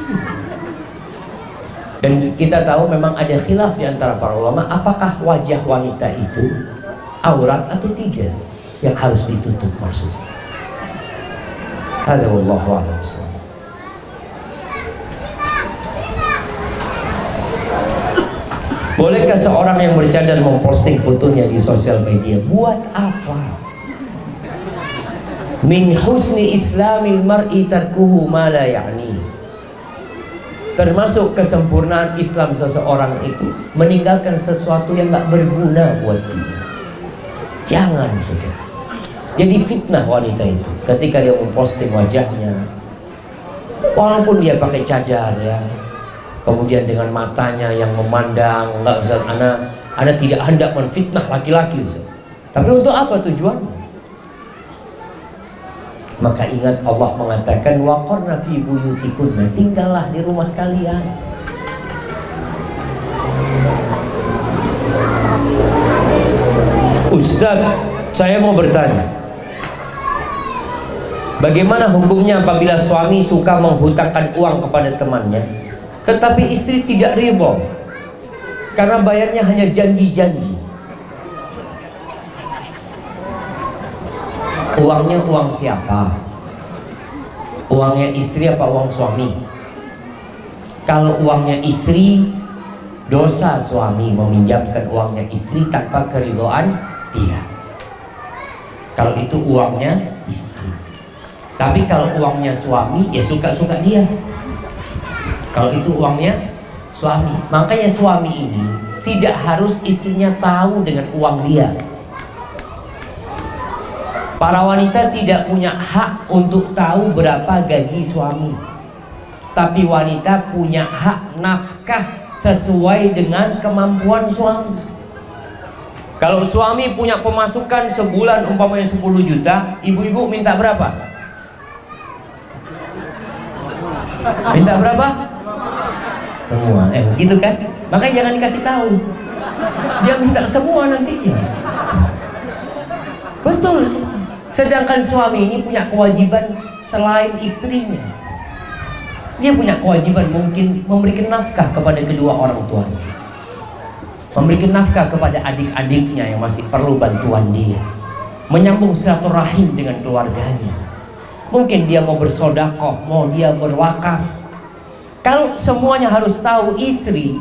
Dan kita tahu memang ada khilaf di antara para ulama, apakah wajah wanita itu aurat atau tidak yang harus ditutup maksudnya. Hadza wallahu a'lam. Bolehkah seorang yang bercadar memposting fotonya di sosial media? Buat apa? Min husni islamil mar'i tarkuhu ma la ya'ni. Termasuk kesempurnaan Islam seseorang itu meninggalkan sesuatu yang gak berguna buat dia. Jangan saudara. Jadi fitnah wanita itu ketika dia memposting wajahnya, walaupun dia pakai cadar ya, kemudian dengan matanya yang memandang, enggak Ustaz, ana tidak hendak menfitnah laki-laki Ustaz. Tapi untuk apa tujuannya? Maka ingat Allah mengatakan waqarna fi buyutikunna, tinggallah di rumah kalian. Ustaz, saya mau bertanya, bagaimana hukumnya apabila suami suka menghutangkan uang kepada temannya, tetapi istri tidak ridho karena bayarnya hanya janji-janji? Uangnya uang siapa? Uangnya istri apa uang suami? Kalau uangnya istri, dosa suami meminjamkan uangnya istri tanpa keridhaan dia. Kalau itu uangnya istri. Tapi kalau uangnya suami, ya suka-suka dia. Kalau itu uangnya suami, makanya suami ini tidak harus istrinya tahu dengan uang dia. Para wanita tidak punya hak untuk tahu berapa gaji suami, tapi wanita punya hak nafkah sesuai dengan kemampuan suami. Kalau suami punya pemasukan sebulan umpamanya 10 juta, ibu-ibu minta berapa? Minta berapa? Semua. Gitu kan? Makanya jangan dikasih tahu. Dia minta semua nantinya. Betul. Sedangkan suami ini punya kewajiban selain istrinya. Dia punya kewajiban mungkin memberikan nafkah kepada kedua orang tuanya, memberikan nafkah kepada adik-adiknya yang masih perlu bantuan dia, menyambung silaturahim dengan keluarganya. Mungkin dia mau bersedekah, mau dia berwakaf. Kalau semuanya harus tahu istri,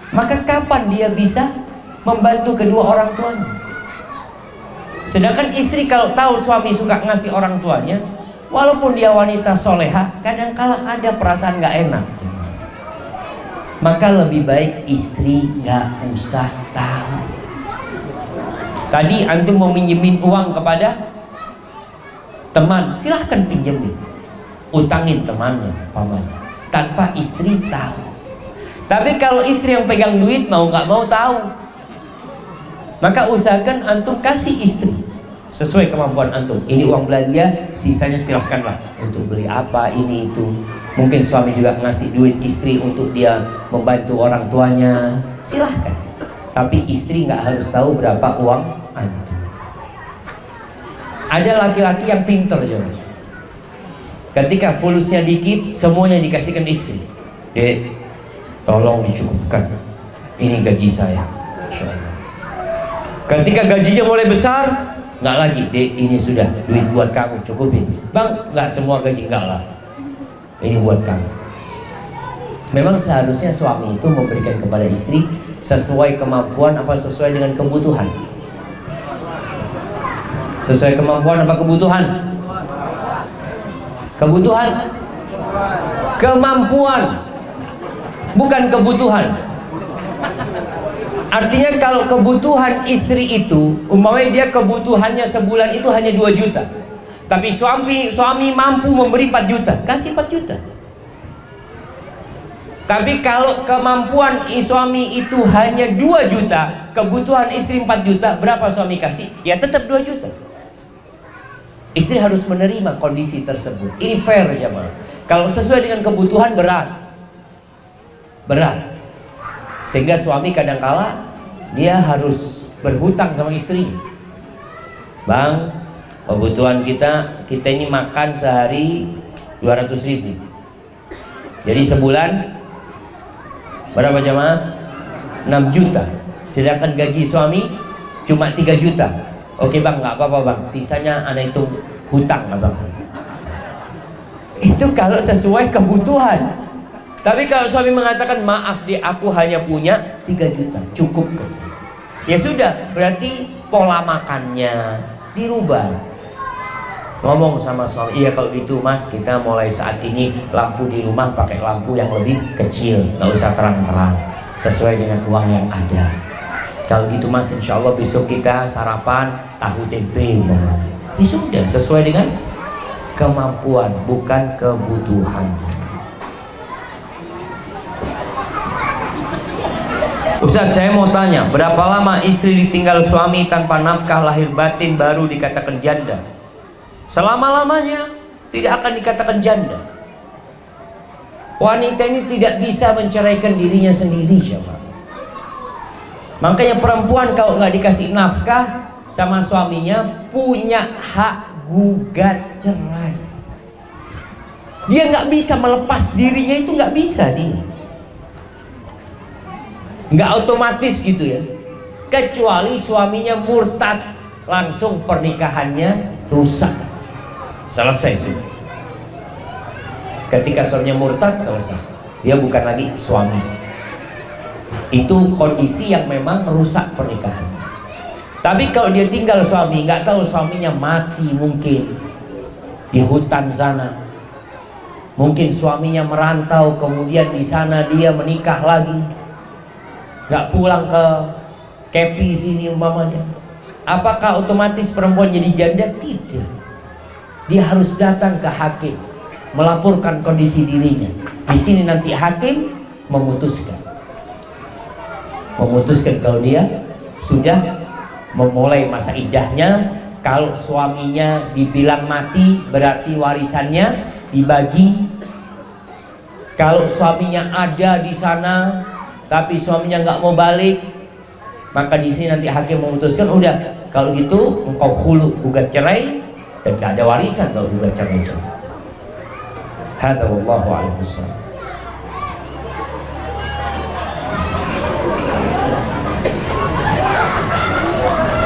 maka kapan dia bisa membantu kedua orang tuanya? Sedangkan istri kalau tahu suami suka ngasih orang tuanya, walaupun dia wanita soleha, kadang-kala ada perasaan gak enak. Maka lebih baik istri gak usah tahu. Tadi antum mau minjemin uang kepada teman, silahkan pinjemin, utangin temannya, paman, tanpa istri tahu. Tapi kalau istri yang pegang duit, mau gak mau tahu. Maka usahakan antum kasih istri sesuai kemampuan antum. Ini uang belanja, sisanya silahkanlah untuk beli apa ini itu. Mungkin suami juga ngasih duit istri untuk dia membantu orang tuanya, silahkan. Tapi istri nggak harus tahu berapa uang antum. Ada laki-laki yang pintar juga. Ketika fulusnya dikit, semuanya dikasihkan istri. Dek, tolong dicukupkan. Ini gaji saya. Ketika gajinya mulai besar, nggak lagi, dek ini sudah duit buat kamu, cukupin. Bang, nggak semua gaji, nggak lah. Ini buat kamu. Memang seharusnya suami itu memberikan kepada istri sesuai kemampuan apa sesuai dengan kebutuhan. Sesuai kemampuan apa kebutuhan? Kebutuhan. Kemampuan. Bukan kebutuhan. Artinya kalau kebutuhan istri itu, umpamanya dia kebutuhannya sebulan itu hanya 2 juta. Tapi suami mampu memberi 4 juta, kasih 4 juta. Tapi kalau kemampuan suami itu hanya 2 juta, kebutuhan istri 4 juta, berapa suami kasih? Ya tetap 2 juta. Istri harus menerima kondisi tersebut. Ini fair jemaah. Kalau sesuai dengan kebutuhan berat. Sehingga suami kadangkala dia harus berhutang sama istri. Bang, kebutuhan kita ini makan sehari 200.000. Jadi sebulan berapa jemaah? 6 juta. Sedangkan gaji suami cuma 3 juta. Oke bang, nggak apa-apa bang, sisanya anak hitung hutang abang. Itu kalau sesuai kebutuhan. Tapi kalau suami mengatakan maaf di aku hanya punya 3 juta, cukup kan? Ya sudah, berarti pola makannya dirubah. Ngomong sama suami, iya kalau gitu mas, kita mulai saat ini lampu di rumah pakai lampu yang lebih kecil, nggak usah terang-terang, sesuai dengan uang yang ada. Kalau gitu mas, insya Allah besok kita sarapan tahu tempe. Ya sudah, sesuai dengan kemampuan, bukan kebutuhan. Ustaz, saya mau tanya, berapa lama istri ditinggal suami tanpa nafkah lahir batin baru dikatakan janda? Selama-lamanya tidak akan dikatakan janda. Wanita ini tidak bisa menceraikan dirinya sendiri, jemaah. Makanya perempuan kalau nggak dikasih nafkah sama suaminya punya hak gugat cerai. Dia nggak bisa melepas dirinya, itu nggak bisa dia. Nggak otomatis gitu ya. Kecuali suaminya murtad, langsung pernikahannya rusak. Selesai sudah. Ketika suaminya murtad, selesai. Dia bukan lagi suami. Itu kondisi yang memang rusak pernikahan. Tapi kalau dia tinggal suami, nggak tahu suaminya mati mungkin di hutan sana, mungkin suaminya merantau, kemudian di sana dia menikah lagi, nggak pulang ke KP sini umpamanya. Apakah otomatis perempuan jadi janda? Tidak. Dia harus datang ke hakim, melaporkan kondisi dirinya. Di sini nanti hakim memutuskan kalau dia sudah memulai masa iddahnya. Kalau suaminya dibilang mati, berarti warisannya dibagi. Kalau suaminya ada di sana tapi suaminya nggak mau balik, maka di sini nanti hakim memutuskan, udah kalau gitu engkau khulu, gugat cerai, dan nggak ada warisan kalau gugat cerai itu. Hadza wallahu a'lam bishawab.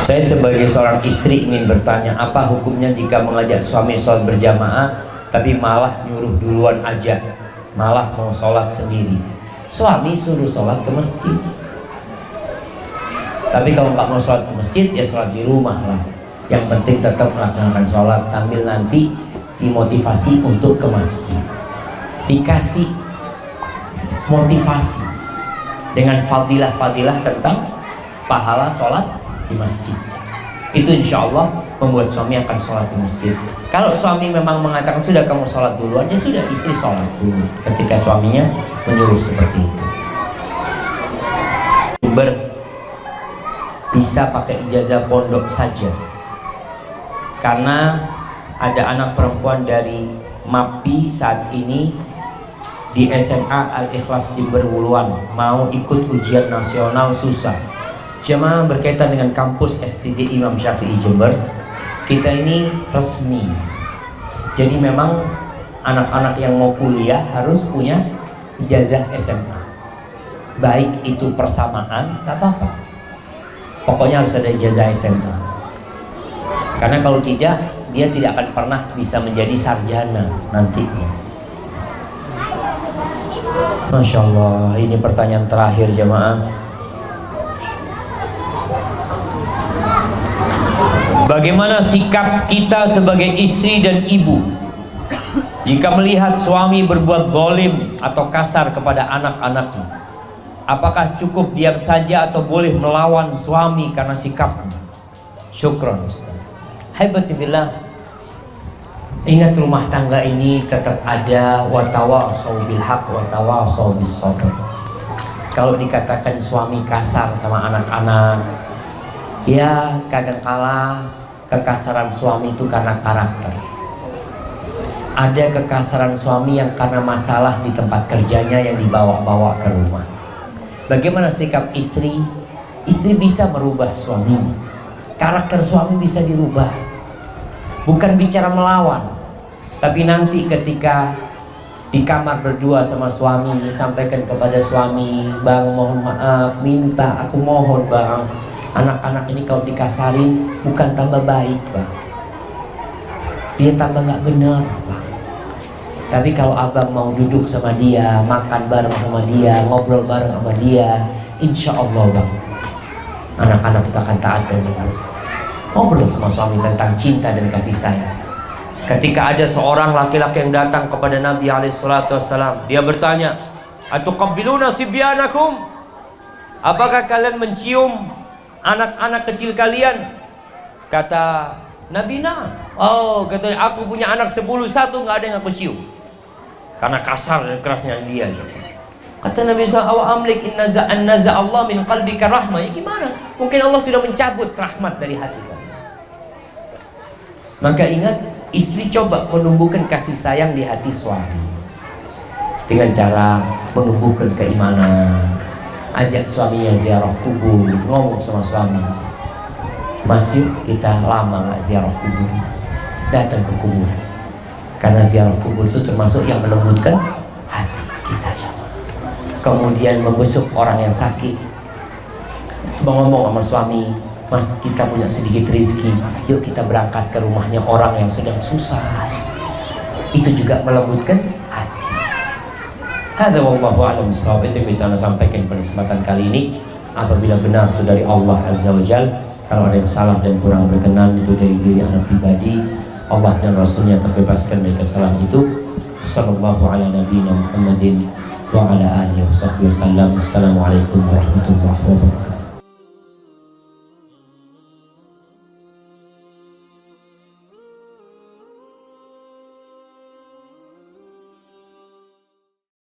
Saya sebagai seorang istri ingin bertanya, apa hukumnya jika mengajak suami sholat berjamaah tapi malah nyuruh duluan aja, malah mau sholat sendiri? Suami suruh sholat ke masjid, tapi kalau nggak mau sholat ke masjid ya sholat di rumah lah. Yang penting tetap melaksanakan sholat sambil nanti dimotivasi untuk ke masjid, dikasih motivasi dengan fadilah-fadilah tentang pahala sholat di masjid. Itu insya Allah membuat suami akan sholat di masjid. Kalau suami memang mengatakan sudah kamu sholat duluan, ya sudah, istri sholat dulu ketika suaminya menyuruh seperti itu. bisa pakai ijazah pondok saja. Karena ada anak perempuan dari MAPI saat ini di SMA Al-Ikhlas di Berwuluan mau ikut ujian nasional susah. Jemaah berkaitan dengan kampus STD Imam Syafi'i Jember, kita ini resmi. Jadi memang anak-anak yang mau kuliah harus punya ijazah SMA. Baik itu persamaan, tak apa-apa. Pokoknya harus ada ijazah SMA. Karena kalau tidak, dia tidak akan pernah bisa menjadi sarjana nantinya. Masya Allah, ini pertanyaan terakhir jemaah. Bagaimana sikap kita sebagai istri dan ibu jika melihat suami berbuat zalim atau kasar kepada anak-anaknya? Apakah cukup diam saja atau boleh melawan suami karena sikapnya? Syukran Ustaz. Haibatillah, ingat rumah tangga ini tetap ada watawasau bil haq watawasau bis sabr. Kalau dikatakan suami kasar sama anak-anak, ya kadangkala kekasaran suami itu karena karakter. Ada kekasaran suami yang karena masalah di tempat kerjanya yang dibawa-bawa ke rumah. Bagaimana sikap istri? Istri bisa merubah suaminya. Karakter suami bisa dirubah. Bukan bicara melawan, tapi nanti ketika di kamar berdua sama suami, sampaikan kepada suami, "Bang, mohon maaf, minta, aku mohon bang, anak-anak ini kalau dikasarin bukan tambah baik bang, dia tambah gak benar bang. Tapi kalau abang mau duduk sama dia, makan bareng sama dia, ngobrol bareng sama dia, insya Allah bang, anak-anak itu akan taat dan ngobrol sama suami tentang cinta dan kasih sayang." Ketika ada seorang laki-laki yang datang kepada Nabi SAW, dia bertanya, "Atuqabbiluna sibyanakum?" Apakah kalian mencium anak-anak kecil kalian? Kata Nabi, "Nah." Oh, katanya, "Aku punya anak 10, nggak ada yang aku cium." Karena kasar dan kerasnya dia. Kata Nabi SAW, "Amlik inna naza Allah min qalbika rahmah." Ya gimana? Mungkin Allah sudah mencabut rahmat dari hati kamu. Maka ingat, istri coba menumbuhkan kasih sayang di hati suami dengan cara menumbuhkan keimanan. Ajak suaminya ziarah kubur, ngomong sama suami, "Mas, yuk kita lama nggak ziarah kubur, datang ke kubur." Karena ziarah kubur itu termasuk yang melembutkan hati kita. Kemudian membesuk orang yang sakit, ngomong sama suami, "Mas, kita punya sedikit rezeki, yuk kita berangkat ke rumahnya orang yang sedang susah." Itu juga melembutkan hati. Hadza wallahu a'lam bishawab. Itu yang bisa saya sampaikan pada kesempatan kali ini. Apabila benar itu dari Allah Azza wa Jalla, kalau ada yang salah dan kurang berkenan itu dari diri anak pribadi, Allah dan Rasulnya terbebaskan dari kesalahan itu. Sallallahu ala nabiyina Muhammadin wa ala alihi wa sahbihi wasallam. Assalamualaikum warahmatullahi wabarakatuh.